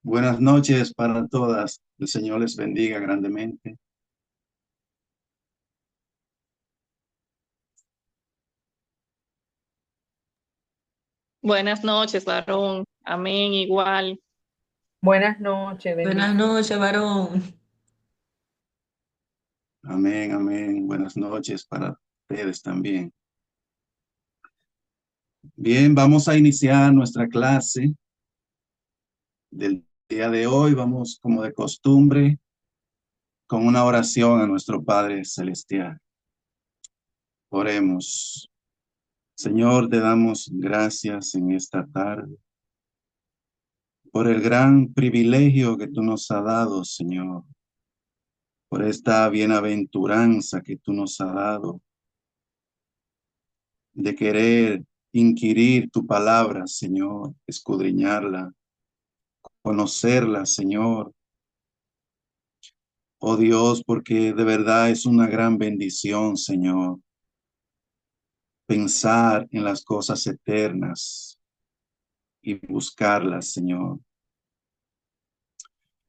Buenas noches para todas. El Señor les bendiga grandemente. Buenas noches, varón. Amén, igual. Buenas noches, Buenas bendición. noches, varón. Amén, amén. Buenas noches para ustedes también. Bien, vamos a iniciar nuestra clase del día de hoy. Vamos, como de costumbre, con una oración a nuestro Padre Celestial. Oremos. Señor, te damos gracias en esta tarde por el gran privilegio que tú nos has dado, Señor, por esta bienaventuranza que tú nos has dado de querer inquirir tu palabra, Señor, escudriñarla, conocerla, Señor. Oh Dios, porque de verdad es una gran bendición, Señor, pensar en las cosas eternas y buscarlas, Señor.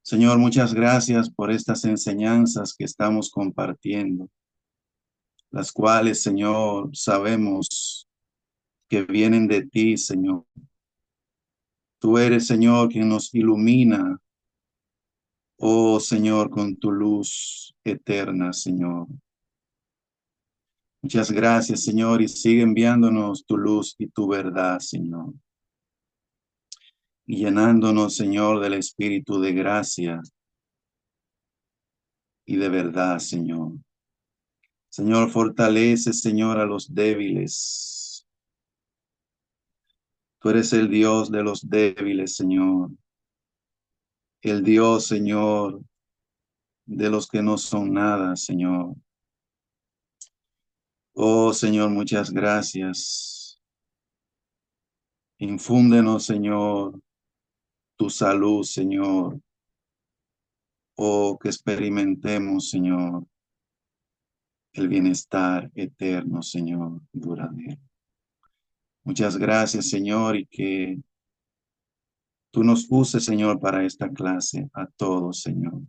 Señor, muchas gracias por estas enseñanzas que estamos compartiendo, las cuales, Señor, sabemos que vienen de ti, Señor. Tú eres, Señor, quien nos ilumina. Oh Señor, con tu luz eterna, Señor. Muchas gracias, Señor, y sigue enviándonos tu luz y tu verdad, Señor. Y llenándonos, Señor, del espíritu de gracia y de verdad, Señor. Señor, fortalece, Señor, a los débiles. Tú eres el Dios de los débiles, Señor. El Dios, Señor, de los que no son nada, Señor. Oh, Señor, muchas gracias. Infúndenos, Señor, tu salud, Señor. Oh, que experimentemos, Señor, el bienestar eterno, Señor, duradero. Muchas gracias, Señor, y que tú nos uses, Señor, para esta clase, a todos, Señor.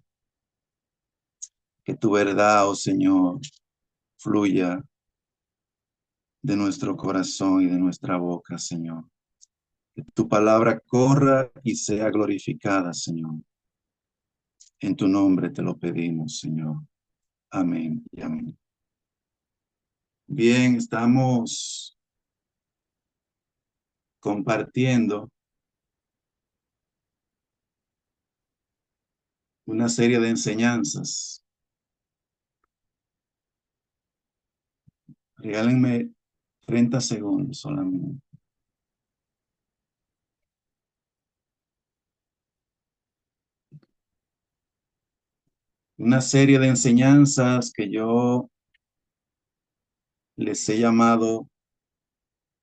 Que tu verdad, oh Señor, fluya de nuestro corazón y de nuestra boca, Señor. Que tu palabra corra y sea glorificada, Señor. En tu nombre te lo pedimos, Señor. Amén y amén. Bien, estamos compartiendo una serie de enseñanzas. Regálenme 30 segundos solamente. Una serie de enseñanzas que yo les he llamado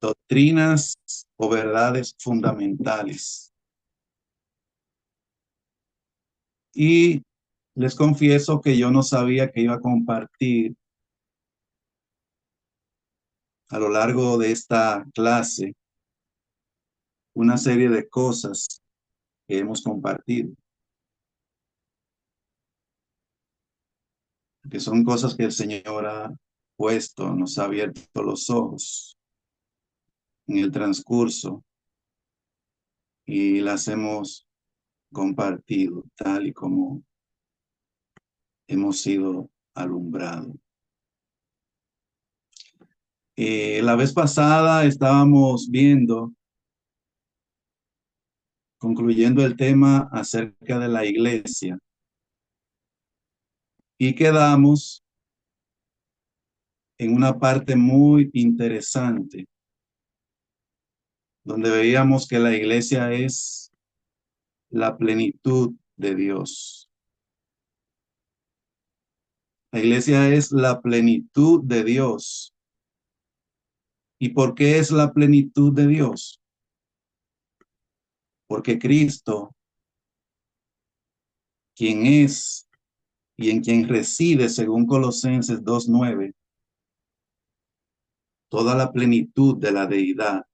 doctrinas o verdades fundamentales. Y les confieso que yo no sabía que iba a compartir a lo largo de esta clase una serie de cosas que hemos compartido, que son cosas que el Señor ha puesto, nos ha abierto los ojos en el transcurso y las hemos compartido tal y como hemos sido alumbrados. La vez pasada estábamos viendo, concluyendo el tema acerca de la iglesia y quedamos en una parte muy interesante donde veíamos que la iglesia es la plenitud de Dios. La iglesia es la plenitud de Dios. ¿Y por qué es la plenitud de Dios? Porque Cristo, quien es y en quien reside, según Colosenses 2:9, toda la plenitud de la deidad,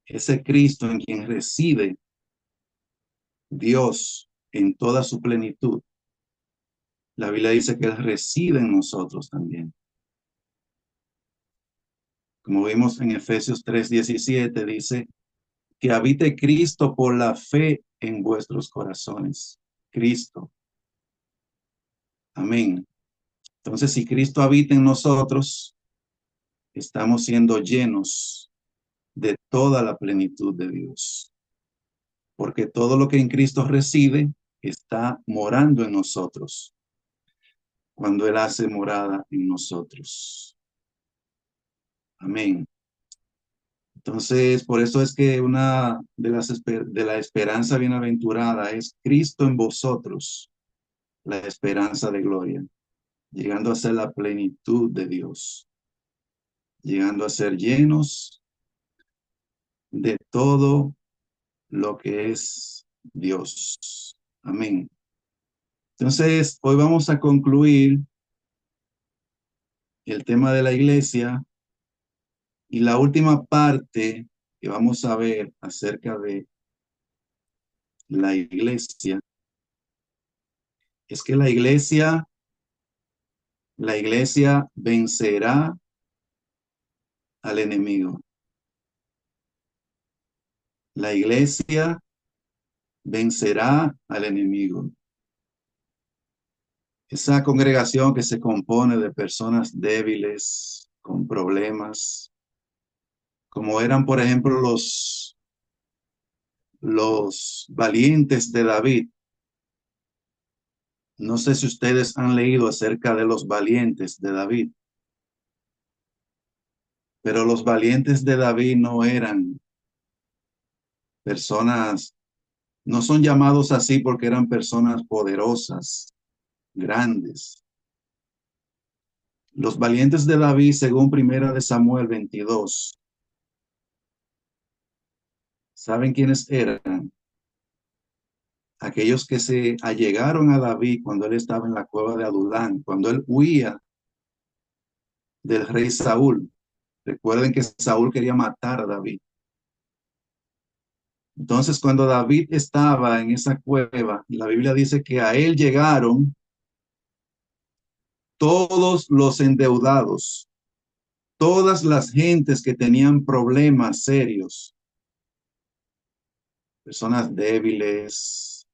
ese Cristo en quien reside, Dios en toda su plenitud, la Biblia dice que Él reside en nosotros también. Como vimos en Efesios 3:17, dice que habite Cristo por la fe en vuestros corazones. Cristo. Amén. Entonces, si Cristo habita en nosotros, estamos siendo llenos de toda la plenitud de Dios. Porque todo lo que en Cristo reside está morando en nosotros cuando Él hace morada en nosotros. Amén. Entonces, por eso es que una de de la esperanza bienaventurada es Cristo en vosotros, la esperanza de gloria, llegando a ser la plenitud de Dios, llegando a ser llenos de todo lo que es Dios. Amén. Entonces, hoy vamos a concluir el tema de la iglesia y la última parte que vamos a ver acerca de la iglesia es que la iglesia vencerá al enemigo. La iglesia vencerá al enemigo. Esa congregación que se compone de personas débiles, con problemas, como eran, por ejemplo, los valientes de David. No sé si ustedes han leído acerca de los valientes de David, pero los valientes de David no eran personas, no son llamados así porque eran personas poderosas, grandes. Los valientes de David, según Primera de Samuel 22, ¿saben quiénes eran? Aquellos que se allegaron a David cuando él estaba en la cueva de Adulán, cuando él huía del rey Saúl. Recuerden que Saúl quería matar a David. Entonces, cuando David estaba en esa cueva, la Biblia dice que a él llegaron todos los endeudados, todas las gentes que tenían problemas serios, personas débiles,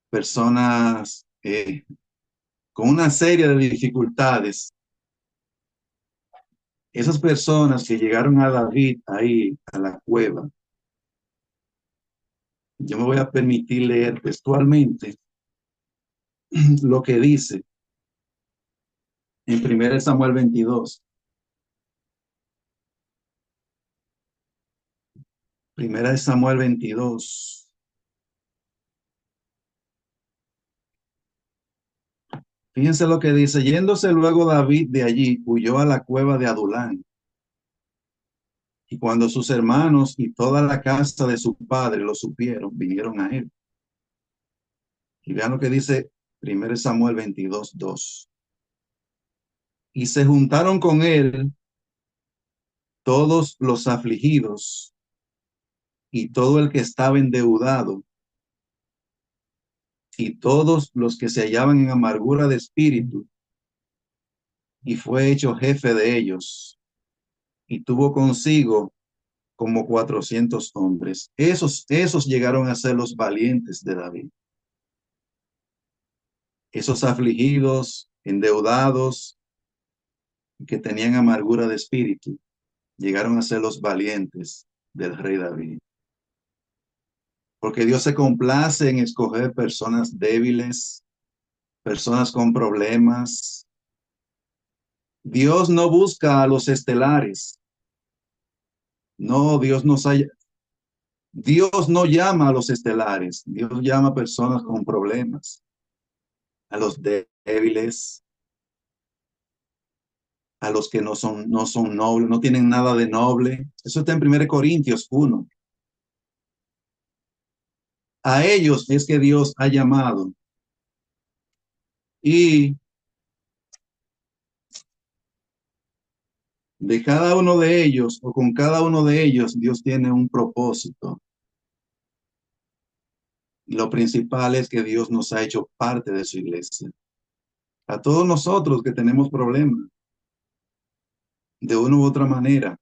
personas con una serie de dificultades. Esas personas que llegaron a David ahí, a la cueva, yo me voy a permitir leer textualmente lo que dice en 1 Samuel 22. Primera de Samuel 22. Fíjense lo que dice. Yéndose luego David de allí, huyó a la cueva de Adulán. Y cuando sus hermanos y toda la casa de su padre lo supieron, vinieron a él. Y vean lo que dice 1 Samuel 22:2. Y se juntaron con él todos los afligidos y todo el que estaba endeudado y todos los que se hallaban en amargura de espíritu, y fue hecho jefe de ellos, y tuvo consigo como 400 hombres. Esos llegaron a ser los valientes de David. Esos afligidos, endeudados, que tenían amargura de espíritu, llegaron a ser los valientes del rey David. Porque Dios se complace en escoger personas débiles, personas con problemas. Dios no busca a los estelares. No, Dios no llama a los estelares. Dios llama a personas con problemas, a los débiles, a los que no son nobles, no tienen nada de noble. Eso está en 1 Corintios 1. A ellos es que Dios ha llamado. Y de cada uno de ellos, o con cada uno de ellos, Dios tiene un propósito. Y lo principal es que Dios nos ha hecho parte de su iglesia. A todos nosotros que tenemos problemas, de una u otra manera.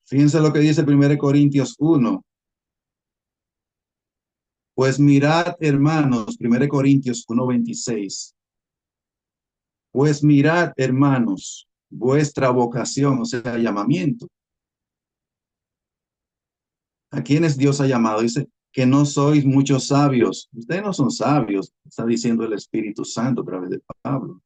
Fíjense lo que dice 1 Corintios 1. Pues mirad, hermanos, 1 Corintios 1:26. Pues mirad, hermanos, vuestra vocación, o sea, llamamiento. ¿A quiénes Dios ha llamado? Dice que no sois muchos sabios. Ustedes no son sabios, está diciendo el Espíritu Santo a través de Pablo.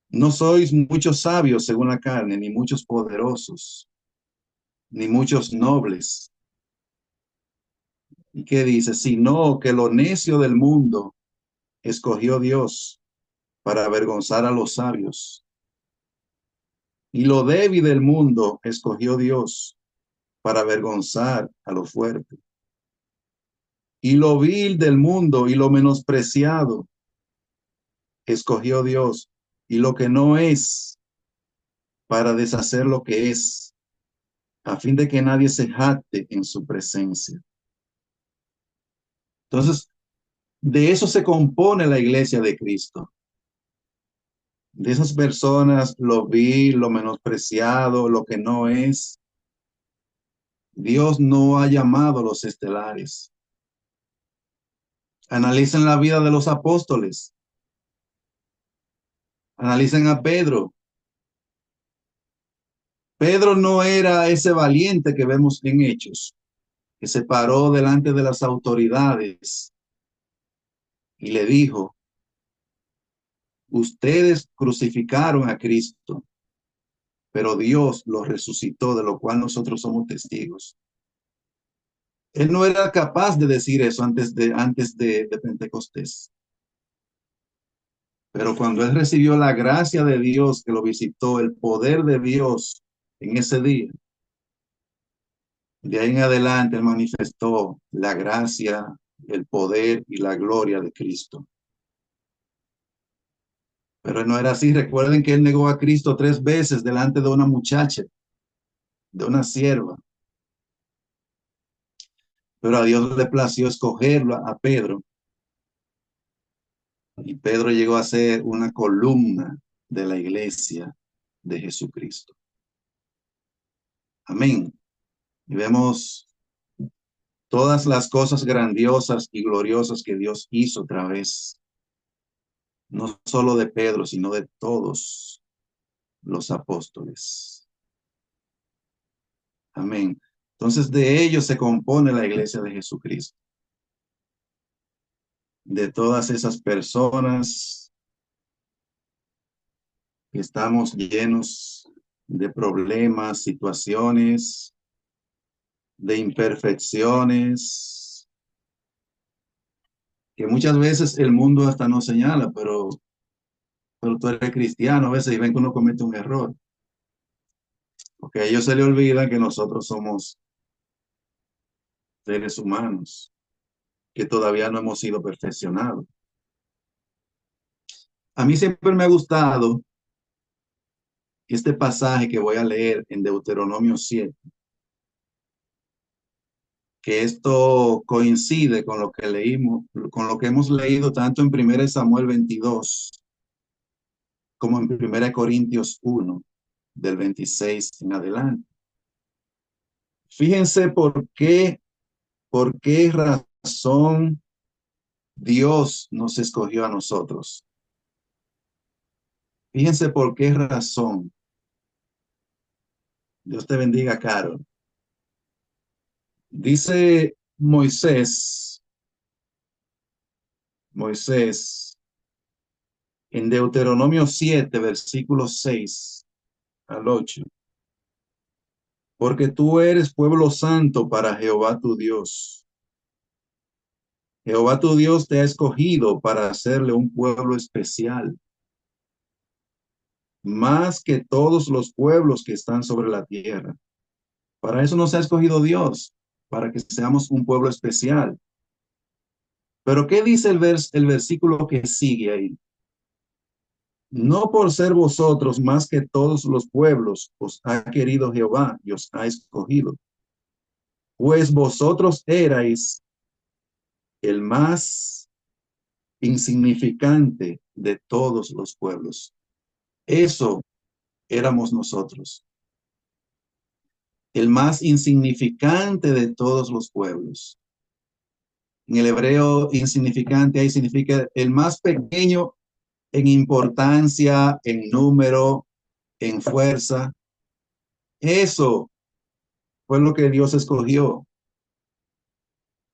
No sois muchos sabios según la carne, ni muchos poderosos, ni muchos nobles. ¿Y qué dice? Sino que lo necio del mundo escogió Dios para avergonzar a los sabios. Y lo débil del mundo escogió Dios para avergonzar a los fuertes. Y lo vil del mundo y lo menospreciado escogió Dios. Y lo que no es para deshacer lo que es, a fin de que nadie se jacte en su presencia. Entonces, de eso se compone la iglesia de Cristo. De esas personas, lo vil, lo menospreciado, lo que no es. Dios no ha llamado a los estelares. Analicen la vida de los apóstoles. Analicen a Pedro. Pedro no era ese valiente que vemos en Hechos, que se paró delante de las autoridades y le dijo: ustedes crucificaron a Cristo, pero Dios lo resucitó, de lo cual nosotros somos testigos. Él no era capaz de decir eso antes de Pentecostés. Pero cuando él recibió la gracia de Dios que lo visitó, el poder de Dios en ese día, de ahí en adelante él manifestó la gracia, el poder y la gloria de Cristo. Pero no era así. Recuerden que él negó a Cristo 3 veces delante de una muchacha, de una sierva. Pero a Dios le plació escogerlo a Pedro. Y Pedro llegó a ser una columna de la iglesia de Jesucristo. Amén. Y vemos todas las cosas grandiosas y gloriosas que Dios hizo a través, no solo de Pedro, sino de todos los apóstoles. Amén. Entonces de ellos se compone la iglesia de Jesucristo. De todas esas personas que estamos llenos de problemas, situaciones, de imperfecciones, que muchas veces el mundo hasta nos señala, pero tú eres cristiano a veces y ven que uno comete un error. Porque a ellos se les olvida que nosotros somos seres humanos, que todavía no hemos sido perfeccionados. A mí siempre me ha gustado este pasaje que voy a leer en Deuteronomio 7, que esto coincide con lo que leímos, con lo que hemos leído tanto en 1 Samuel 22 como en 1 Corintios 1, del 26 en adelante. Fíjense por qué razón Dios nos escogió a nosotros. Fíjense por qué razón. Dios te bendiga, Carol. Dice Moisés, en Deuteronomio 7, versículos 6 al 8. Porque tú eres pueblo santo para Jehová tu Dios. Jehová tu Dios te ha escogido para hacerle un pueblo especial, más que todos los pueblos que están sobre la tierra. Para eso nos ha escogido Dios, para que seamos un pueblo especial. Pero ¿qué dice el versículo que sigue ahí? No por ser vosotros más que todos los pueblos os ha querido Jehová y os ha escogido. pues vosotros erais el más insignificante de todos los pueblos. Eso éramos nosotros, el más insignificante de todos los pueblos. En el hebreo, insignificante ahí significa el más pequeño en importancia, en número, en fuerza. Eso fue lo que Dios escogió.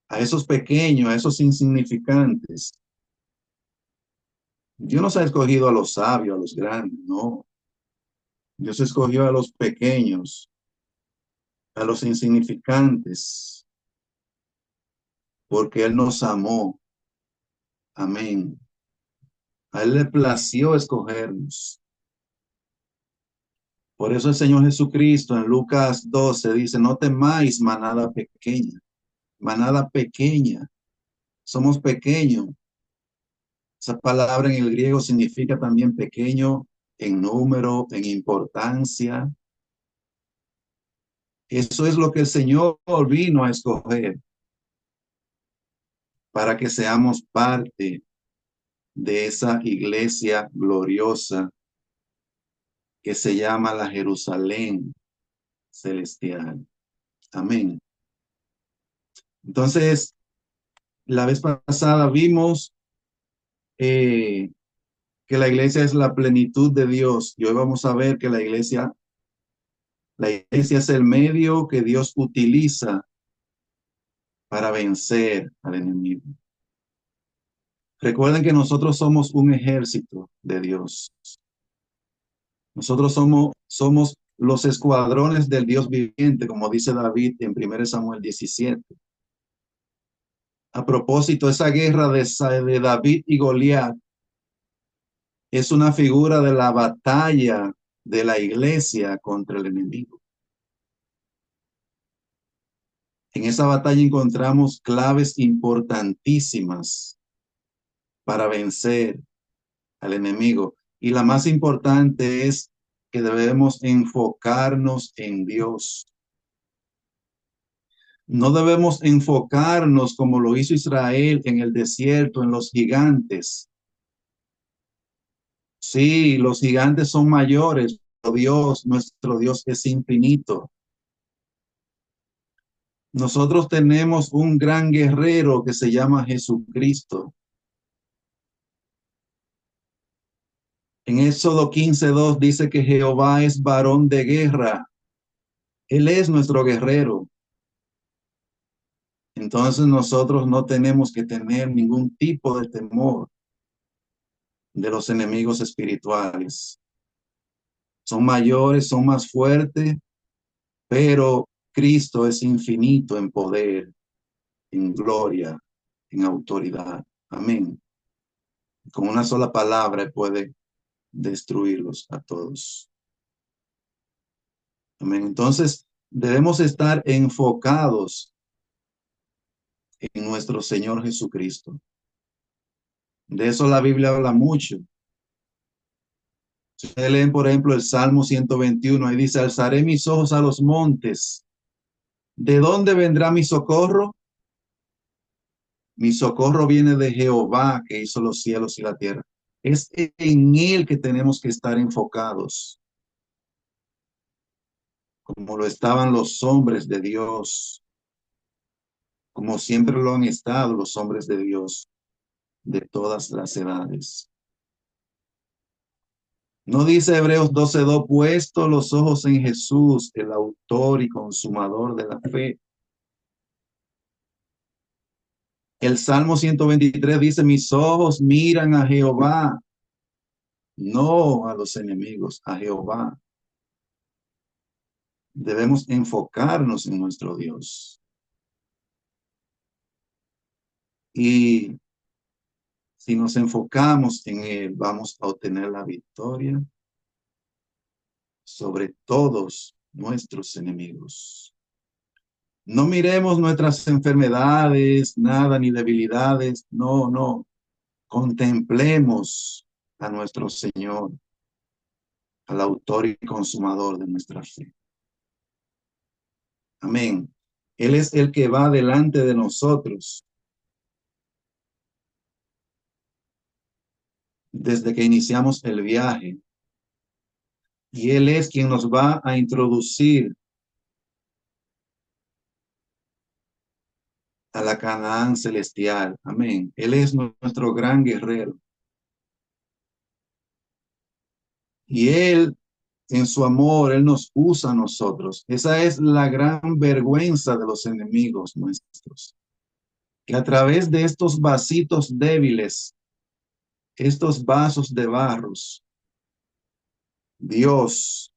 A esos pequeños, a esos insignificantes. Dios nos ha escogido a los sabios, a los grandes, no. Dios escogió a los pequeños, a los insignificantes, porque Él nos amó. Amén. A Él le plació escogernos. Por eso el Señor Jesucristo en Lucas 12 dice, no temáis manada pequeña, manada pequeña. Somos pequeños. Esa palabra en el griego significa también pequeño en número, en importancia. Eso es lo que el Señor vino a escoger para que seamos parte de esa iglesia gloriosa que se llama la Jerusalén celestial. Amén. Entonces, la vez pasada vimos que la iglesia es la plenitud de Dios y hoy vamos a ver que la iglesia es el medio que Dios utiliza para vencer al enemigo. Recuerden que nosotros somos un ejército de Dios. Nosotros somos los escuadrones del Dios viviente, como dice David en 1 Samuel 17. A propósito, esa guerra de David y Goliat es una figura de la batalla de la iglesia contra el enemigo. En esa batalla encontramos claves importantísimas para vencer al enemigo. Y la más importante es que debemos enfocarnos en Dios. No debemos enfocarnos como lo hizo Israel en el desierto, en los gigantes. Sí, los gigantes son mayores, pero Dios, nuestro Dios es infinito. Nosotros tenemos un gran guerrero que se llama Jesucristo. En Éxodo 15:2 dice que Jehová es varón de guerra. Él es nuestro guerrero. Entonces nosotros no tenemos que tener ningún tipo de temor de los enemigos espirituales. Son mayores, son más fuertes, pero Cristo es infinito en poder, en gloria, en autoridad. Amén. Con una sola palabra puede destruirlos a todos. Amén. Entonces debemos estar enfocados en nuestro Señor Jesucristo. De eso la Biblia habla mucho. Si ustedes leen, por ejemplo, el Salmo 121, ahí dice, alzaré mis ojos a los montes. ¿De dónde vendrá mi socorro? Mi socorro viene de Jehová, que hizo los cielos y la tierra. Es en Él que tenemos que estar enfocados, como lo estaban los hombres de Dios, como siempre lo han estado los hombres de Dios de todas las edades. No dice Hebreos 12:2, puesto los ojos en Jesús, el autor y consumador de la fe. El Salmo 123 dice, mis ojos miran a Jehová, no a los enemigos, a Jehová. Debemos enfocarnos en nuestro Dios. Y si nos enfocamos en Él, vamos a obtener la victoria sobre todos nuestros enemigos. No miremos nuestras enfermedades, nada, ni debilidades. No, no. Contemplemos a nuestro Señor, al autor y consumador de nuestra fe. Amén. Él es el que va delante de nosotros desde que iniciamos el viaje. Y Él es quien nos va a introducir a la Canaán celestial. Amén. Él es nuestro gran guerrero. Y Él, en su amor, Él nos usa a nosotros. Esa es la gran vergüenza de los enemigos nuestros. Que a través de estos vasitos débiles, estos vasos de barros, Dios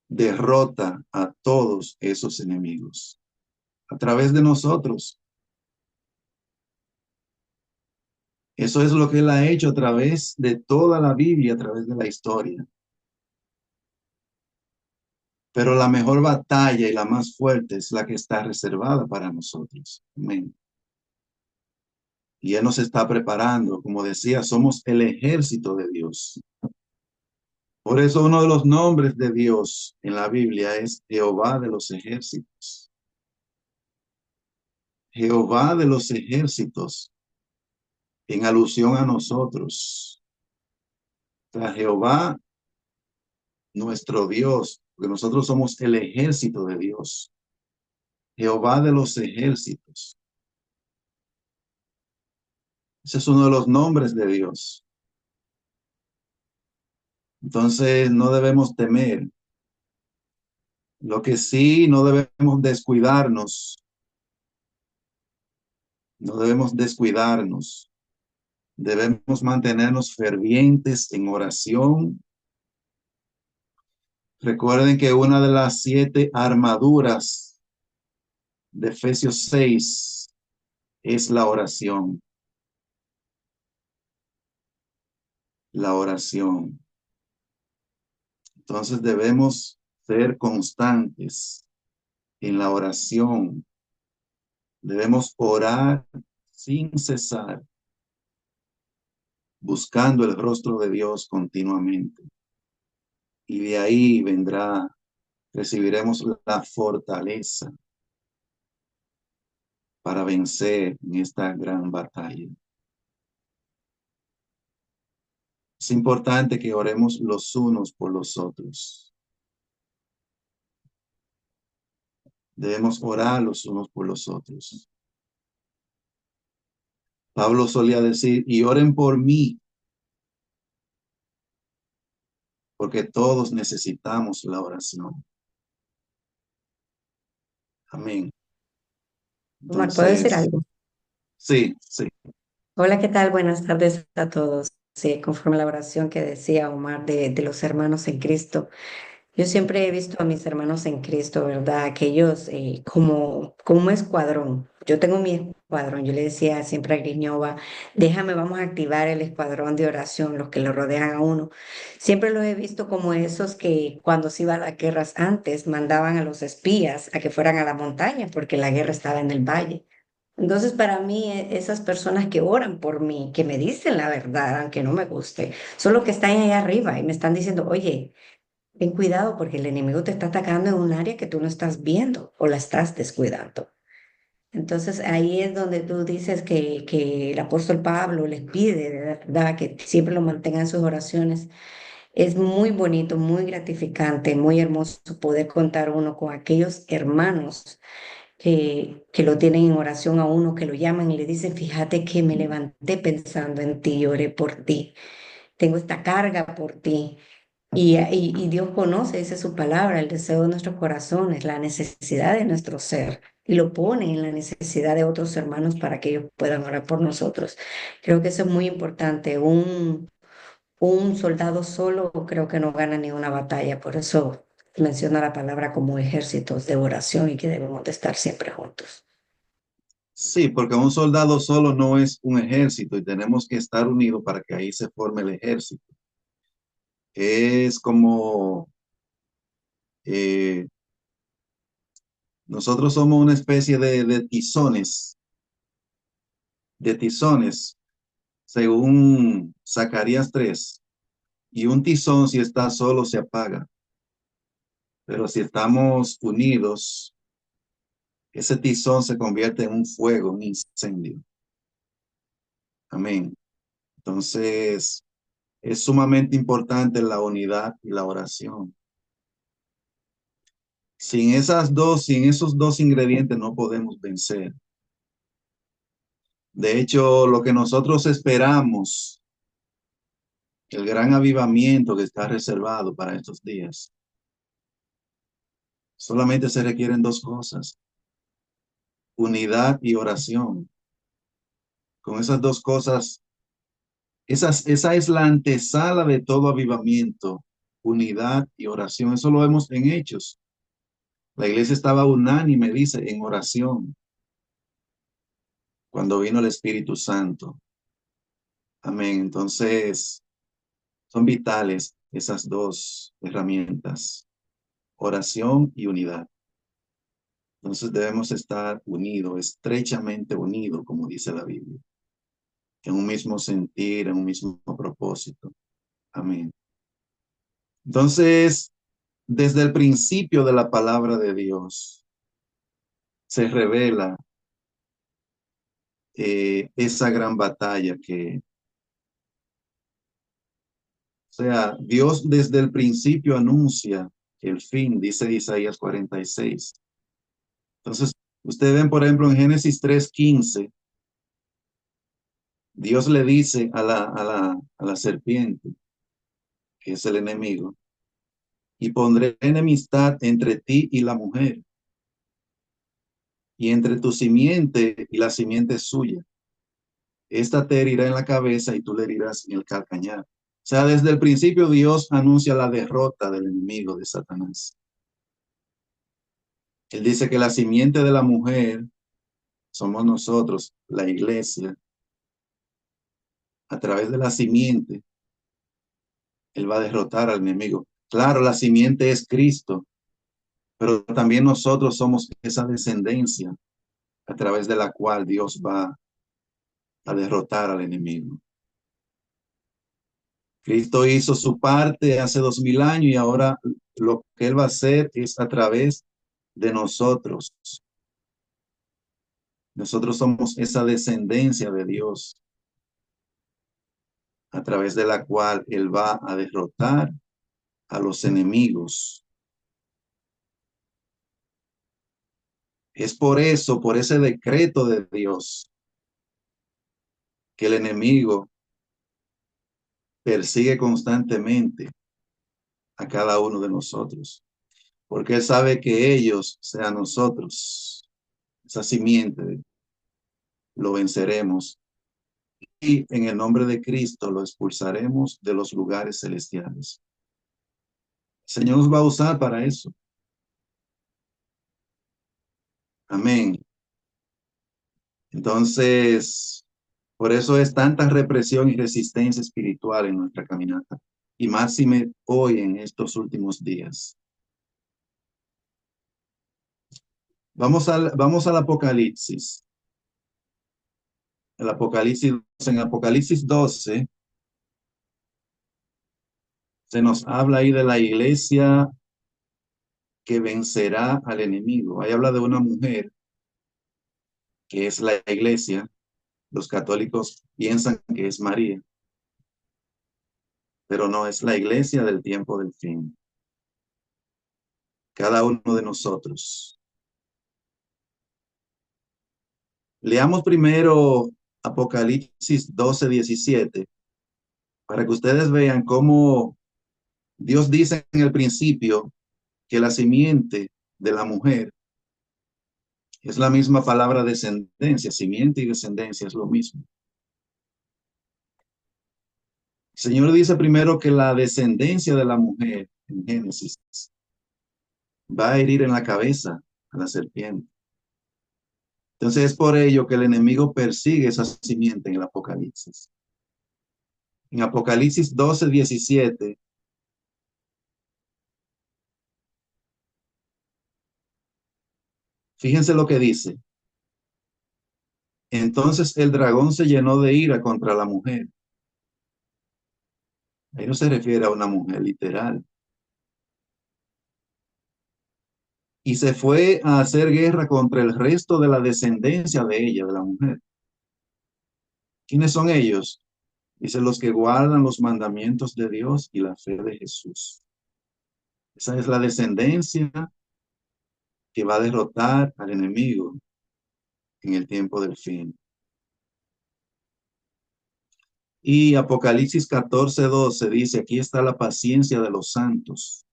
derrota a todos esos enemigos. A través de nosotros. Eso es lo que Él ha hecho a través de toda la Biblia, a través de la historia. Pero la mejor batalla y la más fuerte es la que está reservada para nosotros. Amén. Y Él nos está preparando. Como decía, somos el ejército de Dios. Por eso uno de los nombres de Dios en la Biblia es Jehová de los ejércitos. Jehová de los ejércitos, en alusión a nosotros. O sea, Jehová, nuestro Dios, porque nosotros somos el ejército de Dios. Jehová de los ejércitos. Ese es uno de los nombres de Dios. Entonces no debemos temer. Lo que sí no debemos descuidarnos. No debemos descuidarnos. Debemos mantenernos fervientes en oración. Recuerden que una de las 7 armaduras de Efesios 6 es la oración. La oración. Entonces debemos ser constantes en la oración. Debemos orar sin cesar, buscando el rostro de Dios continuamente. Y de ahí recibiremos la fortaleza para vencer en esta gran batalla. Es importante que oremos los unos por los otros. Debemos orar los unos por los otros. Pablo solía decir, y oren por mí, porque todos necesitamos la oración. Amén. Omar, ¿puedo decir Entonces, algo? sí, sí. Hola, ¿qué tal? Buenas tardes a todos. Sí, conforme a la oración que decía Omar de los hermanos en Cristo, yo siempre he visto a mis hermanos en Cristo, ¿verdad? Que ellos como un escuadrón. Yo tengo mi escuadrón. Yo le decía siempre a Griñova, déjame, vamos a activar el escuadrón de oración, los que lo rodean a uno. Siempre los he visto como esos que cuando se iban a las guerras antes mandaban a los espías a que fueran a la montaña porque la guerra estaba en el valle. Entonces, para mí, esas personas que oran por mí, que me dicen la verdad, aunque no me guste, son los que están ahí arriba y me están diciendo, oye, ten cuidado porque el enemigo te está atacando en un área que tú no estás viendo o la estás descuidando. Entonces, ahí es donde tú dices que el apóstol Pablo les pide, de verdad, que siempre lo mantengan en sus oraciones. Es muy bonito, muy gratificante, muy hermoso poder contar uno con aquellos hermanos que lo tienen en oración a uno, que lo llaman y le dicen, fíjate que me levanté pensando en ti, oré por ti, tengo esta carga por ti. Y Dios conoce, dice su palabra, el deseo de nuestros corazones, la necesidad de nuestro ser, y lo pone en la necesidad de otros hermanos para que ellos puedan orar por nosotros. Creo que eso es muy importante. Un soldado solo creo que no gana ni una batalla, por eso menciona la palabra como ejércitos de oración y que debemos de estar siempre juntos. Sí, porque un soldado solo no es un ejército y tenemos que estar unidos para que ahí se forme el ejército. Es como nosotros somos una especie de tizones, según Zacarías 3. Y un tizón, si está solo, se apaga. pero si estamos unidos, ese tizón se convierte en un fuego, un incendio. Amén. Entonces, es sumamente importante la unidad y la oración. Sin esos dos ingredientes no podemos vencer. De hecho, lo que nosotros esperamos, el gran avivamiento que está reservado para estos días, solamente se requieren dos cosas: unidad y oración. Con esas dos cosas, esa es la antesala de todo avivamiento, unidad y oración. Eso lo vemos en Hechos. La iglesia estaba unánime, dice, en oración cuando vino el Espíritu Santo. Amén. Entonces, son vitales esas dos herramientas, oración y unidad. Entonces debemos estar unidos, estrechamente unidos, como dice la Biblia, en un mismo sentir, en un mismo propósito. Amén. Entonces, desde el principio de la palabra de Dios, se revela esa gran batalla o sea, Dios desde el principio anuncia el fin, dice Isaías 46. Entonces, ustedes ven, por ejemplo, en Génesis 3:15, Dios le dice a la serpiente, que es el enemigo, y pondré enemistad entre ti y la mujer, y entre tu simiente y la simiente suya. Esta te herirá en la cabeza y tú le herirás en el calcañar. O sea, desde el principio Dios anuncia la derrota del enemigo de Satanás. Él dice que la simiente de la mujer somos nosotros, la iglesia. A través de la simiente, Él va a derrotar al enemigo. Claro, la simiente es Cristo, pero también nosotros somos esa descendencia a través de la cual Dios va a derrotar al enemigo. Cristo hizo su parte hace 2000 años y ahora lo que Él va a hacer es a través de nosotros. Nosotros somos esa descendencia de Dios a través de la cual Él va a derrotar a los enemigos. Es por eso, por ese decreto de Dios, que el enemigo persigue constantemente a cada uno de nosotros, porque Él sabe que ellos, sea nosotros, esa simiente, lo venceremos y en el nombre de Cristo lo expulsaremos de los lugares celestiales. El Señor nos va a usar para eso. Amén. Entonces, por eso es tanta represión y resistencia espiritual en nuestra caminata, y máxime hoy en estos últimos días. Vamos al Apocalipsis. En Apocalipsis 12 se nos habla ahí de la iglesia que vencerá al enemigo. Ahí habla de una mujer que es la iglesia. Los católicos piensan que es María, pero no, es la iglesia del tiempo del fin. Cada uno de nosotros. Leamos primero Apocalipsis 12:17 para que ustedes vean cómo Dios dice en el principio que la simiente de la mujer es la misma palabra descendencia, simiente y descendencia es lo mismo. El Señor dice primero que la descendencia de la mujer en Génesis va a herir en la cabeza a la serpiente. Entonces es por ello que el enemigo persigue esa simiente en el Apocalipsis. En Apocalipsis 12:17 fíjense lo que dice. Entonces el dragón se llenó de ira contra la mujer. Ahí no se refiere a una mujer literal. y se fue a hacer guerra contra el resto de la descendencia de ella, de la mujer. ¿Quiénes son ellos? Dice los que guardan los mandamientos de Dios y la fe de Jesús. Esa es la descendencia que va a derrotar al enemigo en el tiempo del fin. Y Apocalipsis 14:12 dice, aquí está la paciencia de los santos,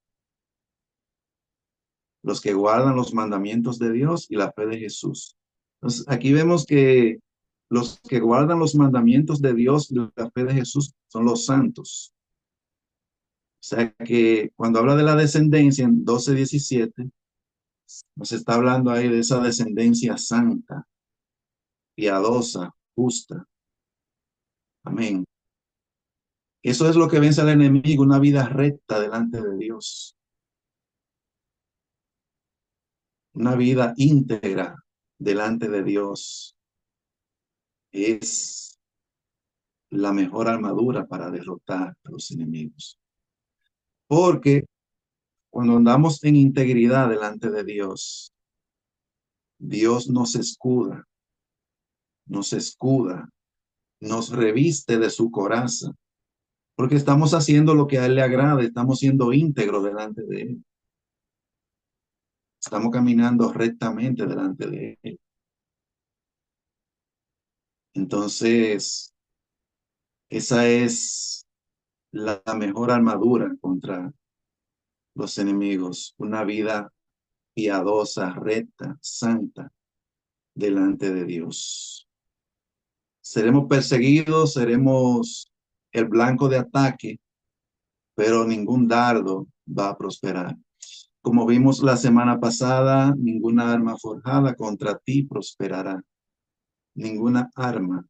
los que guardan los mandamientos de Dios y la fe de Jesús. Entonces, aquí vemos que los que guardan los mandamientos de Dios y la fe de Jesús son los santos. O sea que cuando habla de la descendencia en 12:17, nos está hablando ahí de esa descendencia santa, piadosa, justa. Amén. Eso es lo que vence al enemigo, una vida recta delante de Dios. Una vida íntegra delante de Dios es la mejor armadura para derrotar a los enemigos. Porque cuando andamos en integridad delante de Dios, Dios nos escuda, nos reviste de su coraza, porque estamos haciendo lo que a Él le agrada, estamos siendo íntegros delante de Él. Estamos caminando rectamente delante de Él. Entonces, esa es la mejor armadura contra los enemigos, una vida piadosa, recta, santa, delante de Dios. Seremos perseguidos, seremos el blanco de ataque, pero ningún dardo va a prosperar. Como vimos la semana pasada, ninguna arma forjada contra ti prosperará. Ninguna arma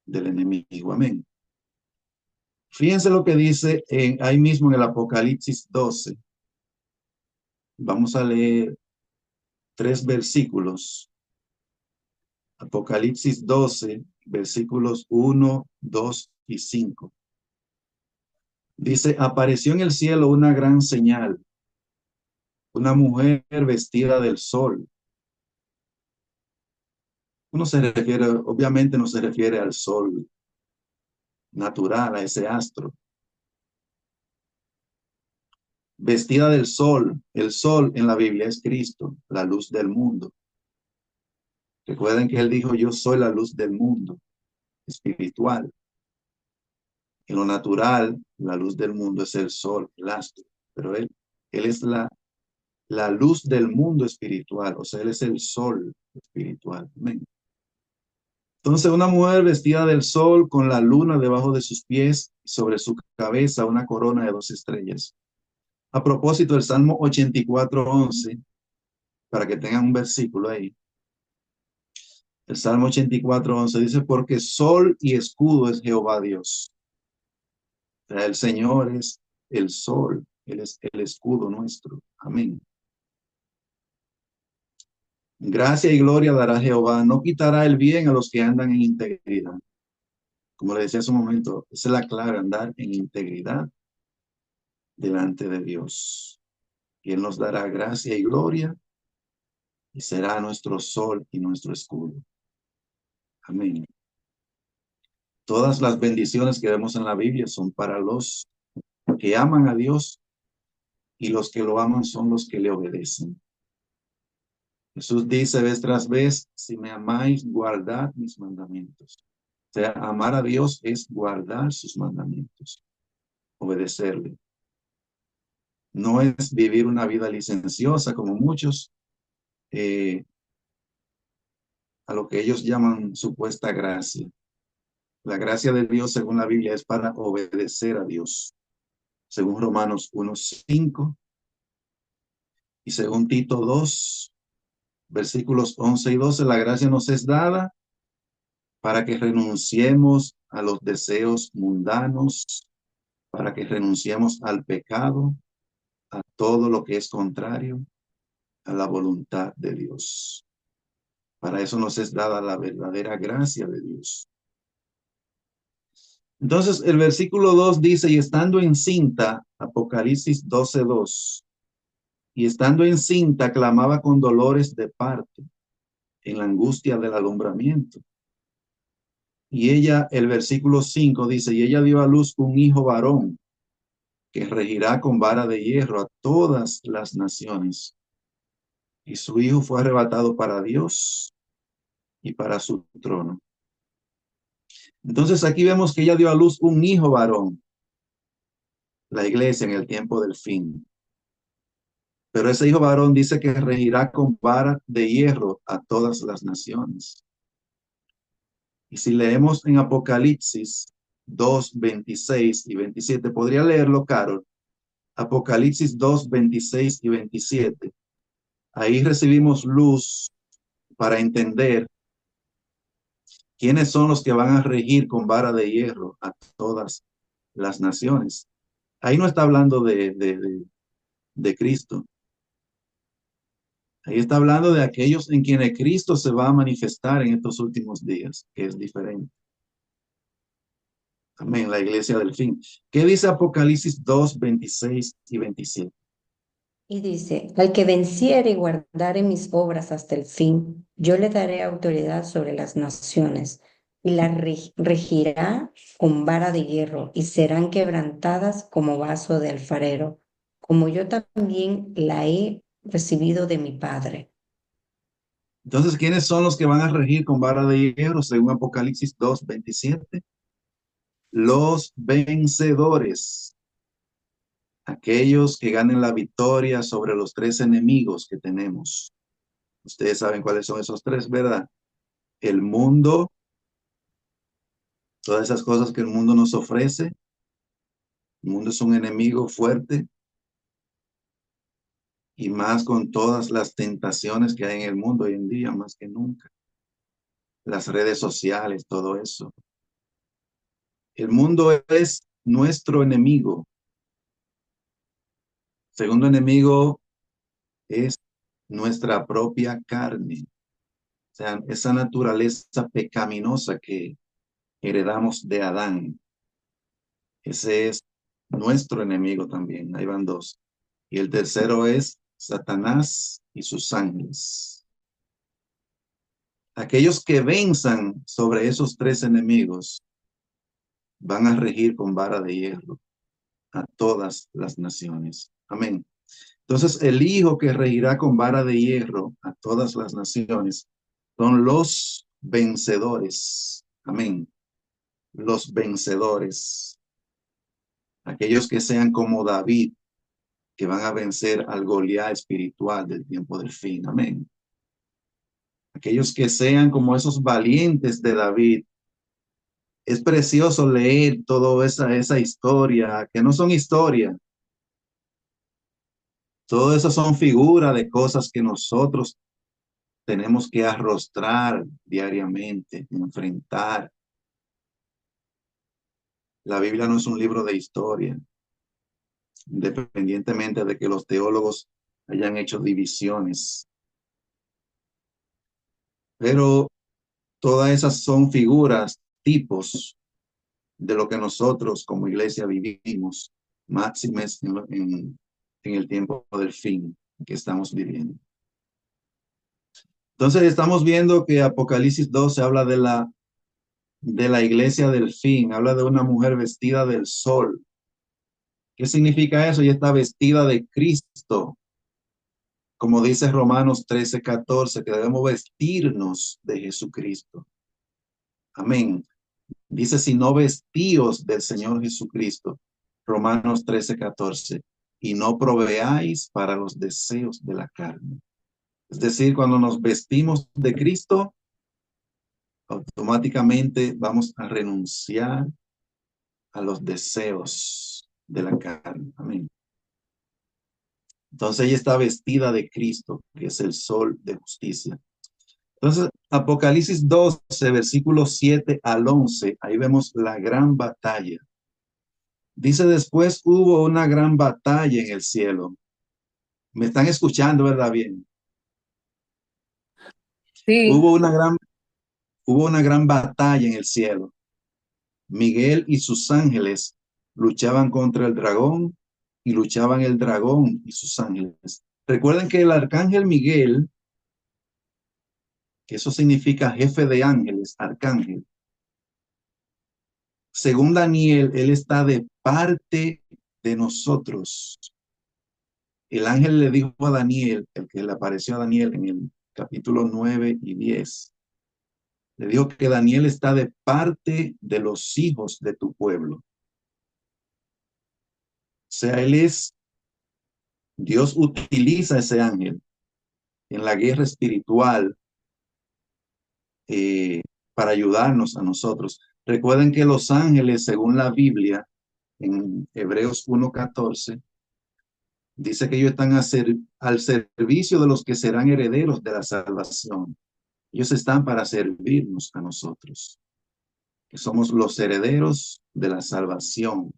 del enemigo. Amén. Fíjense lo que dice ahí mismo en el Apocalipsis 12. Vamos a leer 3 versículos. Apocalipsis 12, versículos 1, 2 y 5. Dice, apareció en el cielo una gran señal, una mujer vestida del sol. Obviamente no se refiere al sol natural, a ese astro. Vestida del sol, el sol en la Biblia es Cristo, la luz del mundo. Recuerden que Él dijo, yo soy la luz del mundo, espiritual. En lo natural, la luz del mundo es el sol, el astro, pero Él es la luz del mundo espiritual, o sea, Él es el sol espiritual. Amén. Entonces, una mujer vestida del sol con la luna debajo de sus pies, sobre su cabeza una corona de 2 estrellas. A propósito, el Salmo 84:11, para que tengan un versículo ahí. El Salmo 84:11 dice, porque sol y escudo es Jehová Dios. O sea, el Señor es el sol, Él es el escudo nuestro. Amén. Gracia y gloria dará Jehová, no quitará el bien a los que andan en integridad. Como le decía hace un momento, esa es la clave, andar en integridad delante de Dios. Y Él nos dará gracia y gloria y será nuestro sol y nuestro escudo. Amén. Todas las bendiciones que vemos en la Biblia son para los que aman a Dios y los que lo aman son los que le obedecen. Jesús dice vez tras vez, si me amáis, guardad mis mandamientos. O sea, amar a Dios es guardar sus mandamientos, obedecerle. No es vivir una vida licenciosa como muchos, a lo que ellos llaman supuesta gracia. La gracia de Dios, según la Biblia, es para obedecer a Dios. Según Romanos 1:5 y según Tito 2, versículos 11 y 12, la gracia nos es dada para que renunciemos a los deseos mundanos, para que renunciemos al pecado, a todo lo que es contrario a la voluntad de Dios. Para eso nos es dada la verdadera gracia de Dios. Entonces, el versículo 2 dice, y estando encinta, Apocalipsis 12:2, y estando encinta clamaba con dolores de parto, en la angustia del alumbramiento. Y ella, el versículo 5 dice, y ella dio a luz un hijo varón, que regirá con vara de hierro a todas las naciones. Y su hijo fue arrebatado para Dios y para su trono. Entonces aquí vemos que ella dio a luz un hijo varón, la iglesia en el tiempo del fin. Pero ese hijo varón dice que regirá con vara de hierro a todas las naciones. Y si leemos en Apocalipsis 2, 26 y 27, podría leerlo, Carol. Apocalipsis 2, 26 y 27. Ahí recibimos luz para entender quiénes son los que van a regir con vara de hierro a todas las naciones. Ahí no está hablando de Cristo. Ahí está hablando de aquellos en quienes Cristo se va a manifestar en estos últimos días, que es diferente. Amén, la iglesia del fin. ¿Qué dice Apocalipsis 2, 26 y 27? Y dice, al que venciere y guardare mis obras hasta el fin, yo le daré autoridad sobre las naciones y las regirá con vara de hierro y serán quebrantadas como vaso de alfarero, como yo también la he recibido de mi Padre. Entonces, ¿quiénes son los que van a regir con vara de hierro según Apocalipsis 2, 27? Los vencedores, aquellos que ganen la victoria sobre los tres enemigos que tenemos. Ustedes saben cuáles son esos tres, ¿verdad? El mundo, todas esas cosas que el mundo nos ofrece. El mundo es un enemigo fuerte y más con todas las tentaciones que hay en el mundo hoy en día, más que nunca. Las redes sociales, todo eso. El mundo es nuestro enemigo. Segundo enemigo es nuestra propia carne. O sea, esa naturaleza pecaminosa que heredamos de Adán. Ese es nuestro enemigo también. Ahí van dos. Y el tercero es Satanás y sus ángeles. Aquellos que venzan sobre esos tres enemigos van a regir con vara de hierro a todas las naciones. Amén. Entonces, el hijo que regirá con vara de hierro a todas las naciones son los vencedores. Amén. Los vencedores. Aquellos que sean como David, que van a vencer al Goliat espiritual del tiempo del fin. Amén. Aquellos que sean como esos valientes de David. Es precioso leer toda esa historia, que no son historia. Todo eso son figuras de cosas que nosotros tenemos que arrostrar diariamente, enfrentar. La Biblia no es un libro de historia, independientemente de que los teólogos hayan hecho divisiones. Pero todas esas son figuras, tipos de lo que nosotros como iglesia vivimos, máximes en el tiempo del fin que estamos viviendo. Entonces estamos viendo que Apocalipsis 12 habla de la iglesia del fin, habla de una mujer vestida del sol. ¿Qué significa eso? Ella está vestida de Cristo. Como dice Romanos 13:14, que debemos vestirnos de Jesucristo. Amén. Dice, si no vestíos del Señor Jesucristo. Romanos 13:14. Y no proveáis para los deseos de la carne. Es decir, cuando nos vestimos de Cristo, automáticamente vamos a renunciar a los deseos de la carne. Amén. Entonces ella está vestida de Cristo, que es el sol de justicia. Entonces, Apocalipsis 12, versículos 7 al 11, ahí vemos la gran batalla. Dice, después hubo una gran batalla en el cielo. ¿Me están escuchando, verdad? Bien. Sí, Hubo una gran batalla en el cielo. Miguel y sus ángeles luchaban contra el dragón y luchaban el dragón y sus ángeles. Recuerden que el arcángel Miguel, que eso significa jefe de ángeles, arcángel, según Daniel, él está de parte de nosotros. El ángel le dijo a Daniel, el que le apareció a Daniel en el capítulo 9 y 10, le dijo que Daniel está de parte de los hijos de tu pueblo. O sea, Dios utiliza a ese ángel en la guerra espiritual eh, para ayudarnos a nosotros. Recuerden que los ángeles, según la Biblia, en Hebreos 1:14, dice que ellos están al servicio de los que serán herederos de la salvación. Ellos están para servirnos a nosotros, que somos los herederos de la salvación.